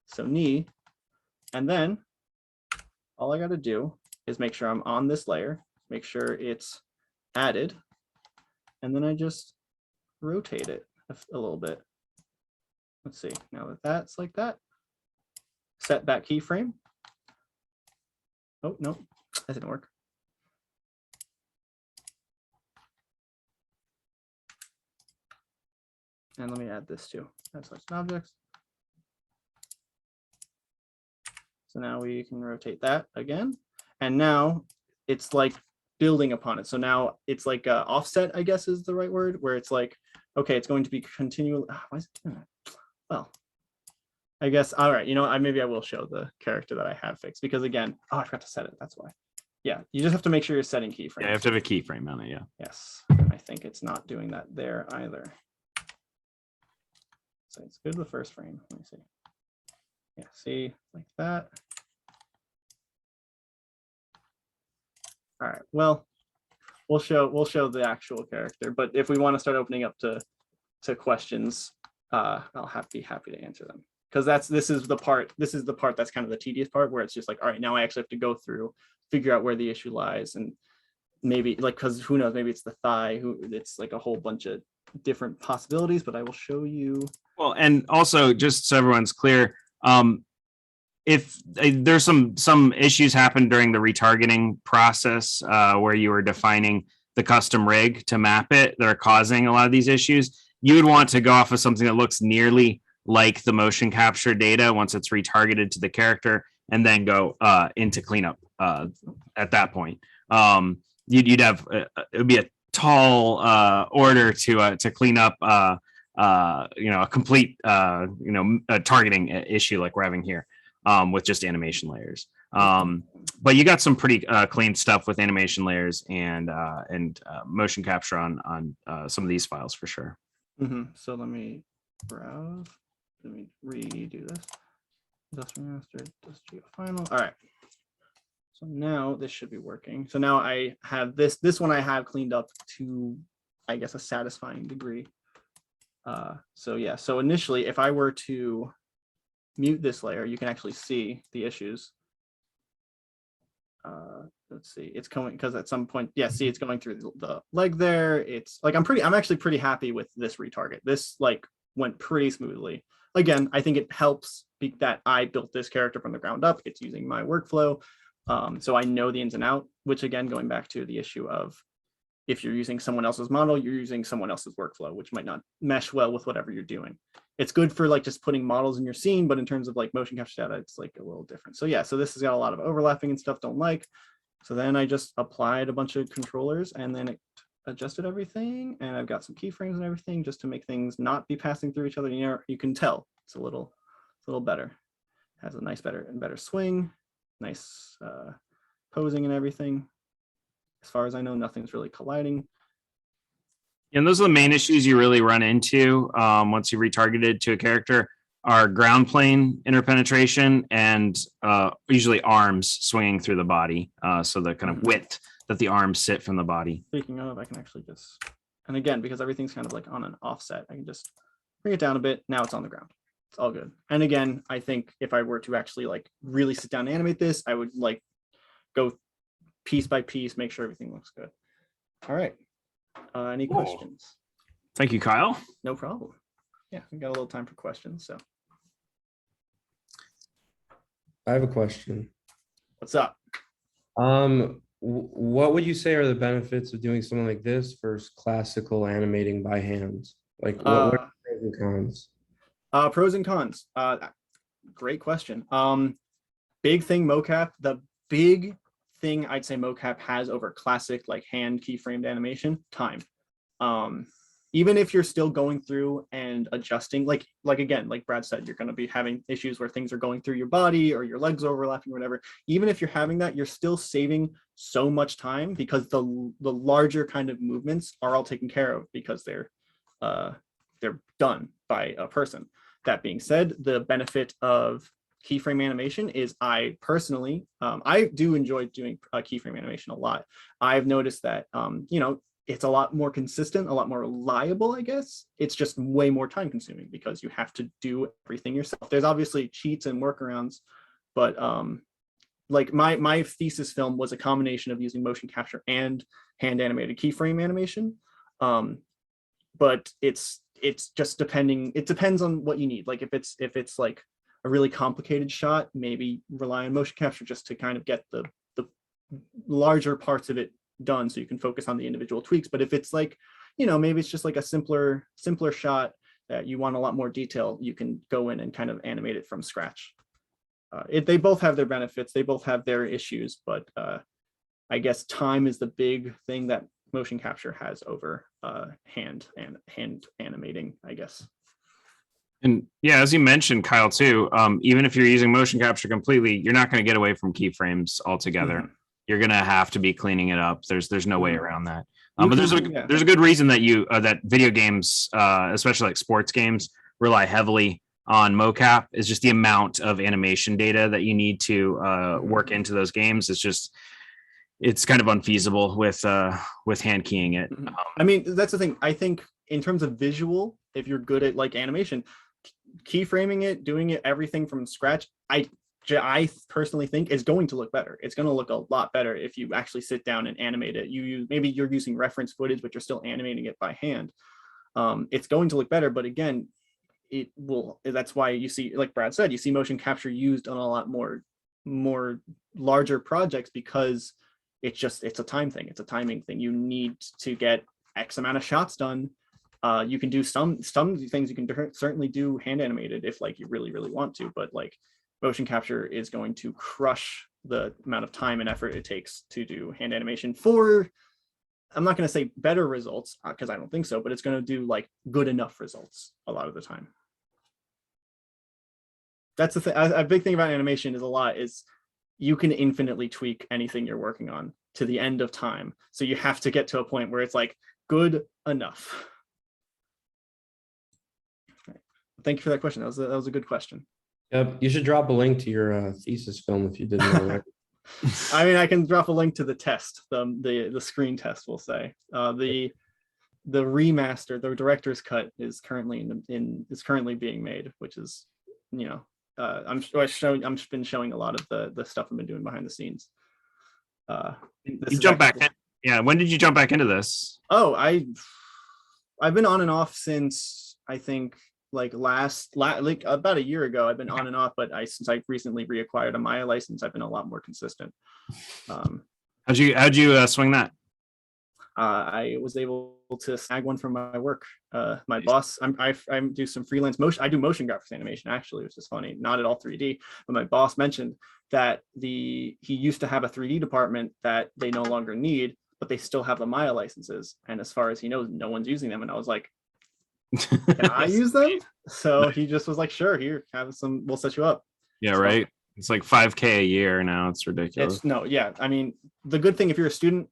So knee. And then all I got to do is make sure I'm on this layer, make sure it's added, and then I just rotate it a little bit. Let's see, now that that's like that, set back keyframe. Oh, no, that didn't work. And let me add this too. That's objects. So now we can rotate that again. And now it's like building upon it. So now it's like offset, I guess is the right word, where it's like, okay, it's going to be continual. Why is it doing that? Well, I guess, all right, you know, maybe I will show the character that I have fixed because again, I forgot to set it, that's why. Yeah, you just have to make sure you're setting keyframes. Yeah, you have to have a keyframe on it, yeah. Yes, I think it's not doing that there either. So it's good the first frame, let me see. Yeah, see, like that. All right, well, we'll show the actual character, but if we want to start opening up to questions, I'll be happy to answer them. Because this is the part that's kind of the tedious part where it's just like, all right, now I actually have to go through, figure out where the issue lies, and maybe like, because who knows, maybe it's the thigh, it's like a whole bunch of different possibilities, but I will show you. Well, and also just so everyone's clear, if there's some issues happen during the retargeting process where you are defining the custom rig to map it that are causing a lot of these issues, you would want to go off of something that looks nearly like the motion capture data once it's retargeted to the character, and then go into cleanup at that point. You'd have it would be a tall order to clean up a complete a targeting issue like we're having here with just animation layers. But you got some pretty clean stuff with animation layers and motion capture on some of these files for sure. So let me browse. Let me redo this. Industrial master, industrial final. All right. So now this should be working. So now I have this one I have cleaned up to, I guess, a satisfying degree. So yeah, so initially, if I were to mute this layer, you can actually see the issues. Let's see, it's coming because at some point, yeah, see, it's going through the leg there. It's like I'm actually pretty happy with this retarget. This like went pretty smoothly. Again, I think it helps that I built this character from the ground up. It's using my workflow. So I know the ins and out, which again, going back to the issue of if you're using someone else's model, you're using someone else's workflow, which might not mesh well with whatever you're doing. It's good for like just putting models in your scene, but in terms of like motion capture data, it's like a little different. So yeah, so this has got a lot of overlapping and stuff don't like. So then I just applied a bunch of controllers and then it adjusted everything. And I've got some keyframes and everything just to make things not be passing through each other. You can tell it's a little better. It has a nice better swing, nice posing and everything. As far as I know, nothing's really colliding. And those are the main issues you really run into once you retargeted to a character are ground plane interpenetration and usually arms swinging through the body. So the kind of width that the arms sit from the body. Speaking of, I can actually just, and again, because everything's kind of like on an offset, I can just bring it down a bit. Now it's on the ground. It's all good. And again, I think if I were to actually like really sit down and animate this, I would like go piece by piece, make sure everything looks good. All right. Any Cool. questions? Thank you, Kyle. No problem. Yeah, we got a little time for questions. So I have a question. what's up? What would you say are the benefits of doing something like this versus classical animating by hand? Like, what are the pros and cons? Pros and cons. Great question. Big thing mocap. The big thing I'd say mocap has over classic like hand keyframed animation, time. Even if you're still going through and adjusting, like again, like Brad said, you're going to be having issues where things are going through your body or your legs overlapping or whatever. Even if you're having that, you're still saving so much time because the larger kind of movements are all taken care of because they're done by a person. That being said, the benefit of keyframe animation is I personally, I do enjoy doing keyframe animation a lot. I've noticed that, you know, it's a lot more consistent, a lot more reliable, I guess. It's just way more time consuming because you have to do everything yourself. There's obviously cheats and workarounds, but like my thesis film was a combination of using motion capture and hand animated keyframe animation. But it's just depending, it depends on what you need. Like if it's like a really complicated shot, maybe rely on motion capture just to kind of get the larger parts of it done so you can focus on the individual tweaks. But if it's like, you know, maybe it's just like a simpler shot that you want a lot more detail, you can go in and kind of animate it from scratch. They both have their benefits, they both have their issues, but I guess time is the big thing that motion capture has over hand animating, I guess. And yeah, as you mentioned, Kyle, too, even if you're using motion capture completely, you're not going to get away from keyframes altogether. Mhm. You're going to have to be cleaning it up. There's no way around that. You But there's can- a good reason that that video games, especially like sports games, rely heavily on mocap. Is just the amount of animation data that you need to work into those games. It's kind of unfeasible with hand keying it. Mhm. I mean, that's the thing. I think in terms of visual, if you're good at like animation, keyframing it, doing it everything from scratch, I personally think is going to look better. It's going to look a lot better if you actually sit down and animate it. Maybe you're using reference footage, but you're still animating it by hand. It's going to look better, but again, it will. That's why you see, like Brad said, you see motion capture used on a lot more larger projects because it's a time thing. It's a timing thing. You need to get X amount of shots done. You can do some things you can certainly do hand animated if like you really want to, but like motion capture is going to crush the amount of time and effort it takes to do hand animation for, I'm not going to say better results because I don't think so, but it's going to do like good enough results a lot of the time. That's the thing. A big thing about animation is you can infinitely tweak anything you're working on to the end of time. So you have to get to a point where it's like good enough. Right. Thank you for that question. That was a good question. Yep, you should drop a link to your thesis film if you didn't already. I mean, I can drop a link to the test, the screen test, we'll say. The remaster, the director's cut is currently being made, which is, you know, I've been showing a lot of the stuff I've been doing behind the scenes. You jump back in. Yeah, when did you jump back into this? Oh, I've been on and off since I think like like about a year ago. I've been on and off, but since I recently reacquired a Maya license, I've been a lot more consistent. How'd you swing that? I was able to snag one from my work. My boss, I do some freelance motion. I do motion graphics animation actually, which is funny. Not at all 3D, but my boss mentioned that he used to have a 3D department that they no longer need, but they still have the Maya licenses. And as far as he knows, no one's using them. And I was like, can I use them? So he just was like, sure, here, have some, we'll set you up. Yeah, So, right. It's like $5,000 a year now. It's ridiculous. yeah. I mean, the good thing if you're a student,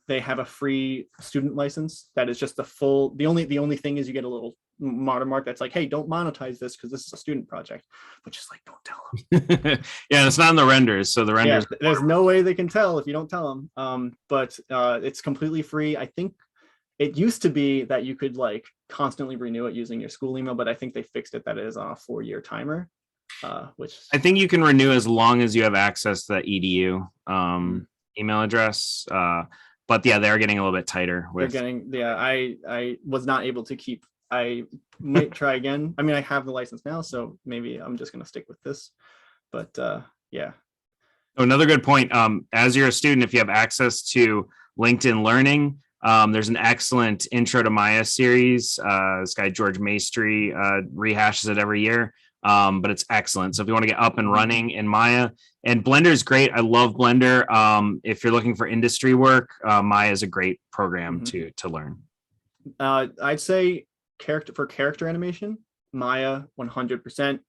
they have a free student license that is just the full. The only thing is you get a little watermark that's like, hey, don't monetize this because this is a student project, but just like, don't tell them. Yeah, it's not in the renders, so the renders. Yeah, there's no way they can tell if you don't tell them. But it's completely free. I think it used to be that you could like constantly renew it using your school email, but I think they fixed it that it is on a 4-year timer. Which I think you can renew as long as you have access to the edu email address. But yeah, they're getting a little bit tighter. They're getting, yeah. I was not able to keep. I might try again. I mean, I have the license now, so maybe I'm just gonna stick with this. But yeah. Oh, another good point. As you're a student, if you have access to LinkedIn Learning, there's an excellent Intro to Maya series. This guy George Maestri rehashes it every year, but it's excellent. So if you want to get up and running in Maya, and Blender is great. I love Blender. If you're looking for industry work, Maya is a great program to learn. I'd say character animation, Maya 100%.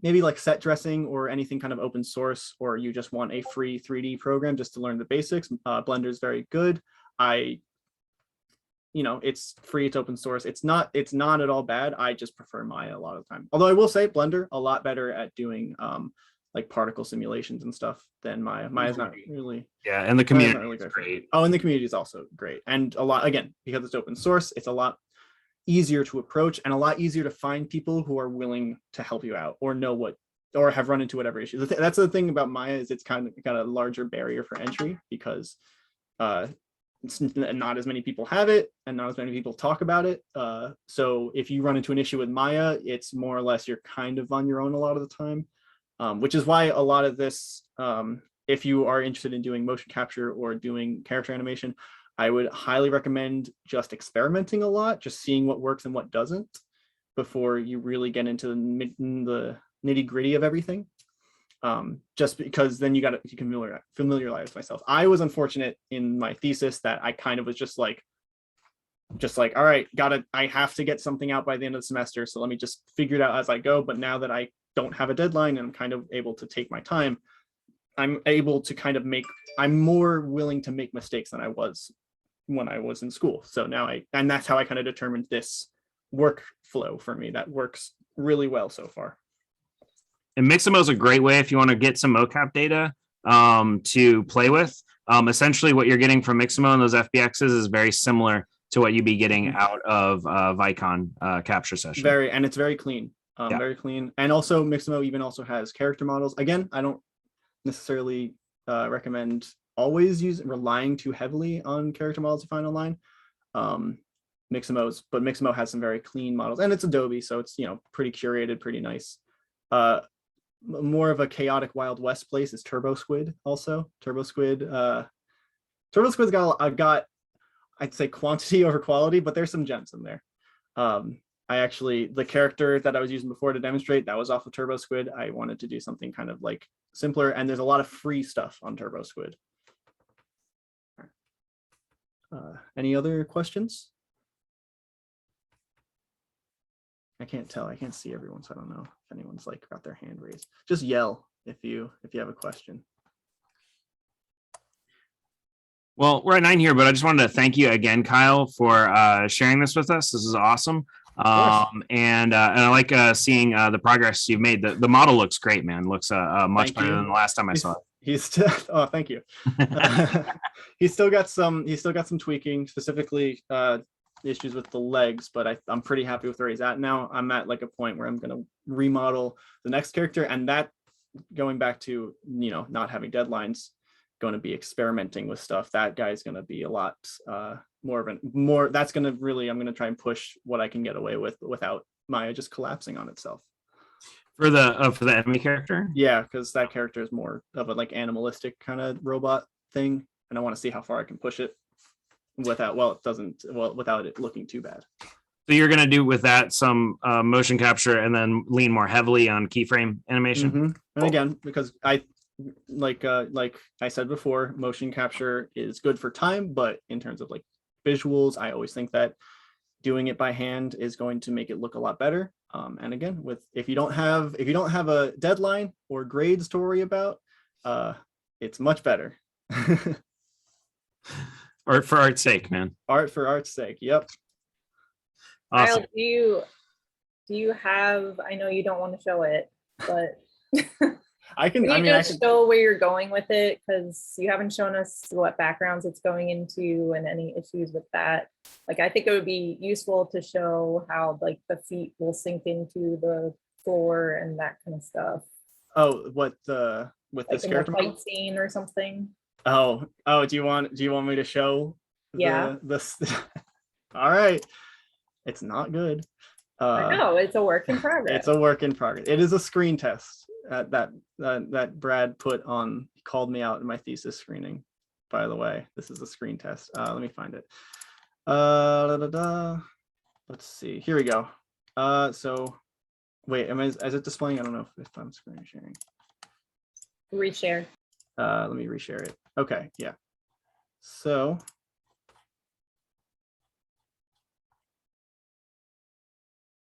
Maybe like set dressing or anything kind of open source, or you just want a free 3D program just to learn the basics. Blender is very good. It's free, it's open source. It's not at all bad. I just prefer Maya a lot of the time. Although I will say Blender a lot better at doing like particle simulations and stuff than Maya. Maya's not really. Yeah, and the community really is great. Oh, and the community is also great. And a lot, again, because it's open source, it's a lot easier to approach and a lot easier to find people who are willing to help you out or know what, or have run into whatever issues. That's the thing about Maya, is it's kind of got a larger barrier for entry because it's not as many people have it and not as many people talk about it. So if you run into an issue with Maya, it's more or less you're kind of on your own a lot of the time, which is why a lot of this, if you are interested in doing motion capture or doing character animation, I would highly recommend just experimenting a lot, just seeing what works and what doesn't before you really get into the nitty gritty of everything. Just because then you can familiarize myself. I was unfortunate in my thesis that I kind of was just like, all right, I have to get something out by the end of the semester. So let me just figure it out as I go. But now that I don't have a deadline and I'm kind of able to take my time, I'm able to I'm more willing to make mistakes than I was when I was in school. So now and that's how I kind of determined this workflow for me that works really well so far. And Mixamo is a great way if you want to get some mocap data to play with. Essentially, what you're getting from Mixamo and those FBXs is very similar to what you'd be getting out of Vicon capture session. And it's very clean, very clean. And also Mixamo even also has character models. Again, I don't necessarily recommend always relying too heavily on character models to find online. Mixamo has some very clean models, and it's Adobe, so it's pretty curated, pretty nice. More of a chaotic Wild West place is Turbo Squid. Also, Turbo Squid's got I'd say quantity over quality, but there's some gems in there. The character that I was using before to demonstrate, that was off of Turbo Squid. I wanted to do something kind of like simpler, and there's a lot of free stuff on Turbo Squid. Any other questions? I can't tell. I can't see everyone, so I don't know if anyone's like got their hand raised. Just yell if you have a question. Well, we're at 9 here, but I just wanted to thank you again, Kyle, for sharing this with us. This is awesome. And I like seeing the progress you've made. The model looks great, man. Looks much better than the last time I saw it. He's still, oh, thank you. He's still got some tweaking, specifically issues with the legs, but I'm pretty happy with where he's at now. I'm at like a point where I'm going to remodel the next character, and that, going back to not having deadlines, going to be experimenting with stuff. That guy's going to be a lot that's going to really, I'm going to try and push what I can get away with without Maya just collapsing on itself. For the enemy character? Yeah, because that character is more of a like animalistic kind of robot thing, and I want to see how far I can push it without it looking too bad. So you're gonna do with that some motion capture and then lean more heavily on keyframe animation. Mm-hmm. And again, because I like I said before, motion capture is good for time, but in terms of like visuals, I always think that doing it by hand is going to make it look a lot better. And again, if you don't have a deadline or grades to worry about, it's much better. Art for art's sake, man. Art for art's sake. Yep. Awesome. Kyle, do you have, I know you don't want to show it, but I can, can I you mean, I just can, show where you're going with it? Because you haven't shown us what backgrounds it's going into and any issues with that. Like, I think it would be useful to show how like the feet will sink into the floor and that kind of stuff. oh, what the, with Like this in the character model? fight scene or something. Oh, do you want me to show Yeah. this? All right. It's not good. I know, it's a work in progress. It's a work in progress. It is a screen test that Brad put on. He called me out in my thesis screening. By the way, this is a screen test. Let me find it. Let's see. Here we go. So wait, is it displaying? I don't know if I'm screen sharing. Reshare. Let me reshare it. Okay, yeah. So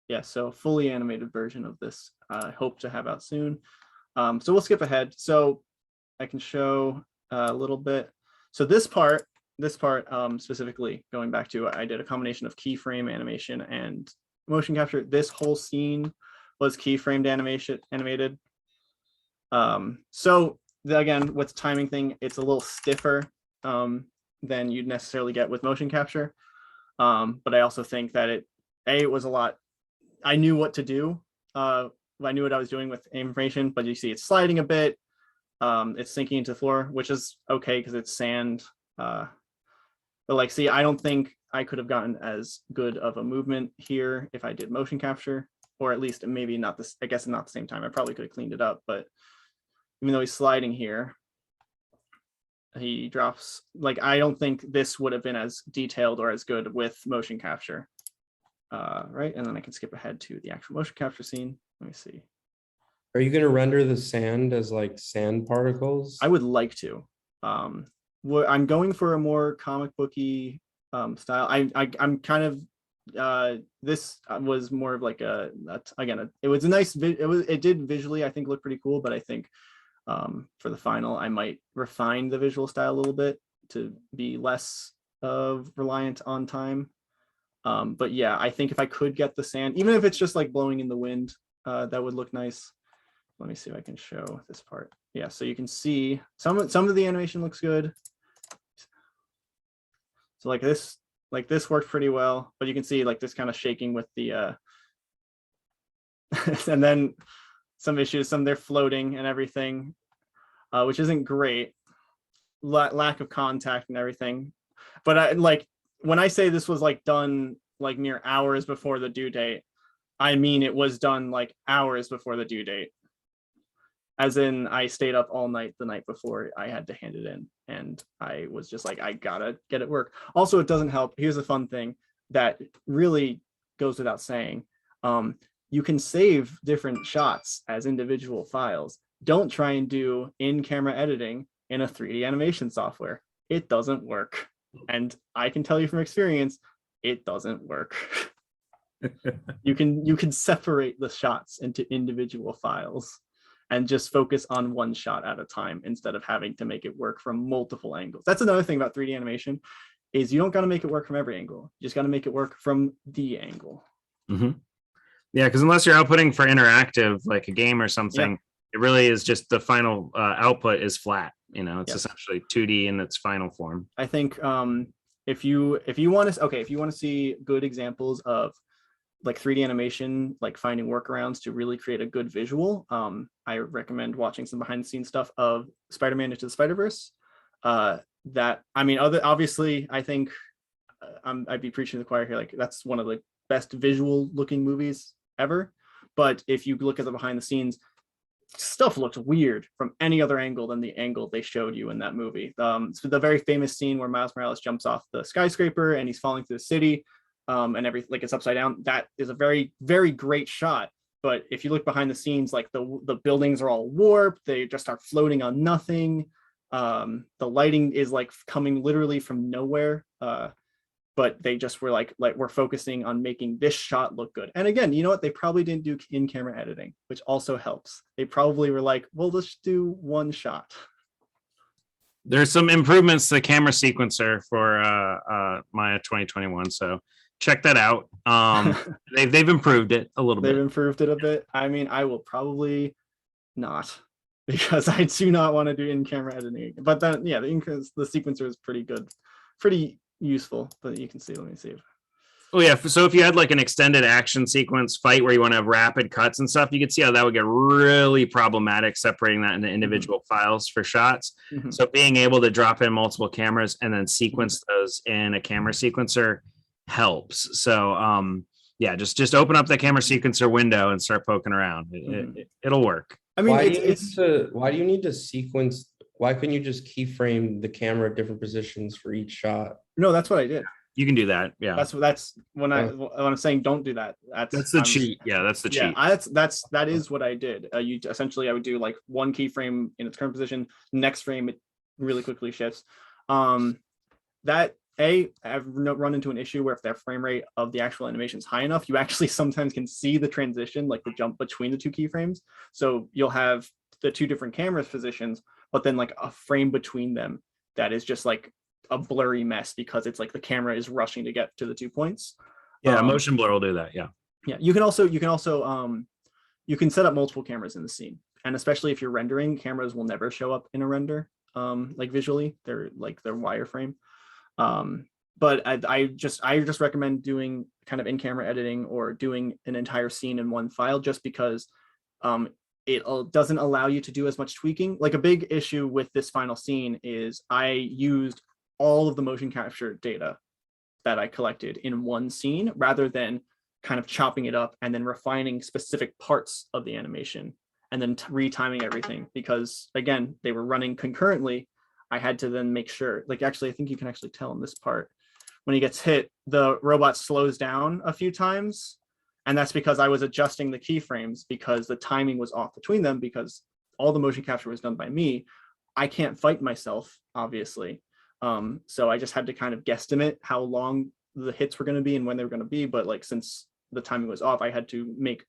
yeah, so fully animated version of this I hope to have out soon. So we'll skip ahead. So I can show a little bit. So this part specifically, going back to, I did a combination of keyframe animation and motion capture. This whole scene was keyframed animated. So again, with the timing thing, it's a little stiffer than you'd necessarily get with motion capture. But I also think that it was a lot. I knew what to do. I knew what I was doing with information, but you see it's sliding a bit. It's sinking into the floor, which is okay because it's sand. But like, see, I don't think I could have gotten as good of a movement here if I did motion capture, or at least maybe not this, I guess not the same time. I probably could have cleaned it up, but even though he's sliding here, he drops, like, I don't think this would have been as detailed or as good with motion capture. Right, and then I can skip ahead to the actual motion capture scene. Let me see. Are you going to render the sand as like sand particles? I would like to. I'm going for a more comic booky style. I'm kind of this was more of like it was a nice it did visually, I think, look pretty cool, but I think for the final I might refine the visual style a little bit to be less reliant on time. But yeah, I think if I could get the sand, even if it's just like blowing in the wind, that would look nice. Let me see if I can show this part. Yeah, so you can see some of the animation looks good. So like this worked pretty well, but you can see like this kind of shaking with the and then some issues, they're floating and everything, which isn't great. Lack of contact and everything. But I like, when I say this was like done like mere hours before the due date, I mean it was done like hours before the due date. As in, I stayed up all night the night before I had to hand it in, and I was just like, I gotta get it work. Also, it doesn't help. Here's a fun thing that really goes without saying. You can save different shots as individual files. Don't try and do in-camera editing in a 3D animation software. It doesn't work. And I can tell you from experience, it doesn't work. You can separate the shots into individual files and just focus on one shot at a time instead of having to make it work from multiple angles. That's another thing about 3D animation, is you don't got to make it work from every angle. You just got to make it work from the angle. Mm-hmm. Yeah, because unless you're outputting for interactive, like a game or something, yeah, it really is just the final output is flat. You know, it's essentially 2D in its final form. I think if you want to see good examples of like 3D animation, like finding workarounds to really create a good visual, I recommend watching some behind the scenes stuff of Spider-Man Into the Spider-Verse. That, I mean, obviously, I think I'd be preaching to the choir here. Like, that's one of the best visual looking movies ever. But if you look at the behind the scenes, stuff looks weird from any other angle than the angle they showed you in that movie. So the very famous scene where Miles Morales jumps off the skyscraper and he's falling through the city, and everything, like, it's upside down. That is a very, very great shot. But if you look behind the scenes, like the buildings are all warped, they just start floating on nothing. The lighting is like coming literally from nowhere. But they just were like we're focusing on making this shot look good. And again, you know what? They probably didn't do in-camera editing, which also helps. They probably were like, well, let's do one shot. There's some improvements to the camera sequencer for Maya 2021. So check that out. They've improved it a little They've bit. improved it a bit. I mean, I will probably not because I do not want to do in-camera editing. But then, yeah, the sequencer is pretty good, pretty useful. But you can see. Let me see. Oh yeah. So if you had like an extended action sequence fight where you want to have rapid cuts and stuff, you could see how that would get really problematic separating that into individual files for shots. Mhm. So being able to drop in multiple cameras and then sequence those in a camera sequencer helps. So yeah, just open up the camera sequencer window and start poking around. It'll work. I mean, Why do you need to sequence? Why couldn't you just keyframe the camera at different positions for each shot? no, that's what I did. You can do that. Yeah. That's when I'm saying don't do that. That's the cheat. Yeah, that's the cheat. That is what I did. You essentially I would do like one keyframe in its current position, next frame it really quickly shifts. That I've run into an issue where if that frame rate of the actual animation is high enough, you actually sometimes can see the transition, like the jump between the two keyframes. So you'll have the two different cameras positions, but then like a frame between them that is just like a blurry mess because it's like the camera is rushing to get to the 2 points. Yeah, motion blur will do that. Yeah. Yeah, you can also you can set up multiple cameras in the scene, and especially if you're rendering, cameras will never show up in a render like visually. They're wireframe. But I just recommend doing kind of in-camera editing or doing an entire scene in one file, just because it doesn't allow you to do as much tweaking. Like a big issue with this final scene is I used all of the motion capture data that I collected in one scene rather than kind of chopping it up and then refining specific parts of the animation and then retiming everything, because again, they were running concurrently. I had to then make sure, like, actually, I think you can actually tell in this part when he gets hit, the robot slows down a few times. And that's because I was adjusting the keyframes because the timing was off between them, because all the motion capture was done by me. I can't fight myself, obviously. So I just had to kind of guesstimate how long the hits were going to be and when they were going to be. But like, since the timing was off, I had to make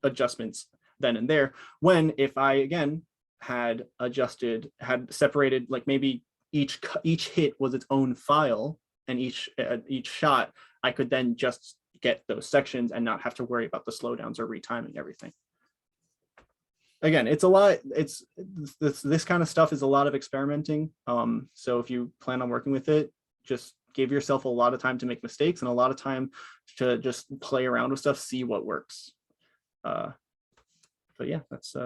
adjustments then and there. When if I, again, had separated, like maybe each hit was its own file and each shot, I could then just get those sections and not have to worry about the slowdowns or retiming everything. Again, it's a lot. It's this kind of stuff is a lot of experimenting. So if you plan on working with it, just give yourself a lot of time to make mistakes and a lot of time to just play around with stuff, see what works. But yeah, this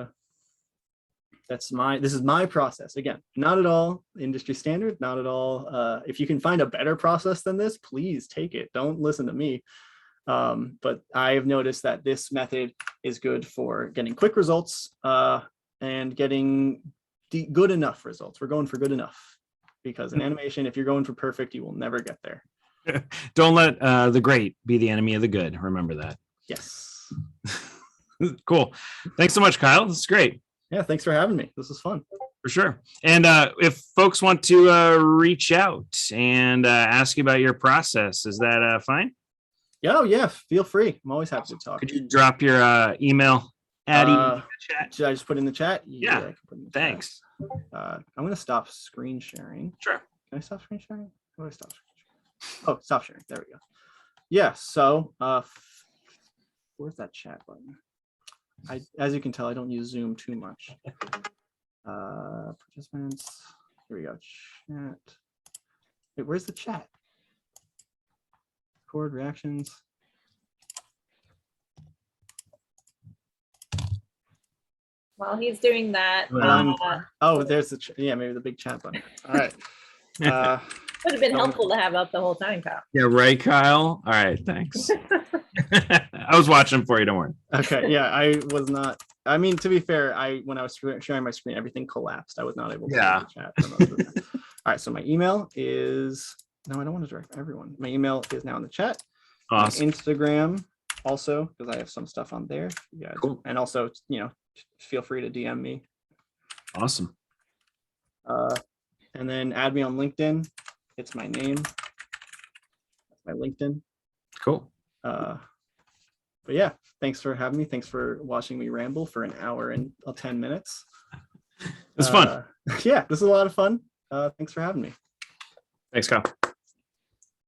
is my process. Again, not at all industry standard, not at all. If you can find a better process than this, please take it. Don't listen to me. But I have noticed that this method is good for getting quick results and getting good enough results. We're going for good enough, because in animation, if you're going for perfect, you will never get there. Don't let the great be the enemy of the good. Remember that. Yes. Cool. Thanks so much, Kyle. This is great. Yeah, thanks for having me. This was fun. For sure. And if folks want to reach out and ask you about your process, is that fine? Oh, yeah, feel free. I'm always happy to talk. Could you drop your email in the chat? Should I just put in the chat? Yeah, I can put in the thanks. Chat. I'm going to stop screen sharing. Sure. Can I stop screen sharing? How do I stop screen sharing? Oh, stop sharing. There we go. Yeah, so where's that chat button? As you can tell, I don't use Zoom too much. Participants. Here we go. Chat. Wait, where's the chat? Record reactions. While he's doing that, Oh, there's the yeah, maybe the big chat button. All right. would have been helpful to have up the whole time, Kyle. Yeah, right, Kyle. All right, thanks. I was watching for you. Don't worry. Okay. Yeah, I was not. I mean, to be fair, when I was sharing my screen, everything collapsed. I was not able to chat. All right. So my email is. No, I don't want to direct everyone. My email is now in the chat. Awesome. My Instagram also, because I have some stuff on there. Yeah. Cool. And also, feel free to DM me. Awesome. And then add me on LinkedIn. It's my name. That's my LinkedIn. Cool. But yeah, thanks for having me. Thanks for watching me ramble for an hour and 10 minutes. It's fun. Yeah, this is a lot of fun. thanks for having me. Thanks, Kyle.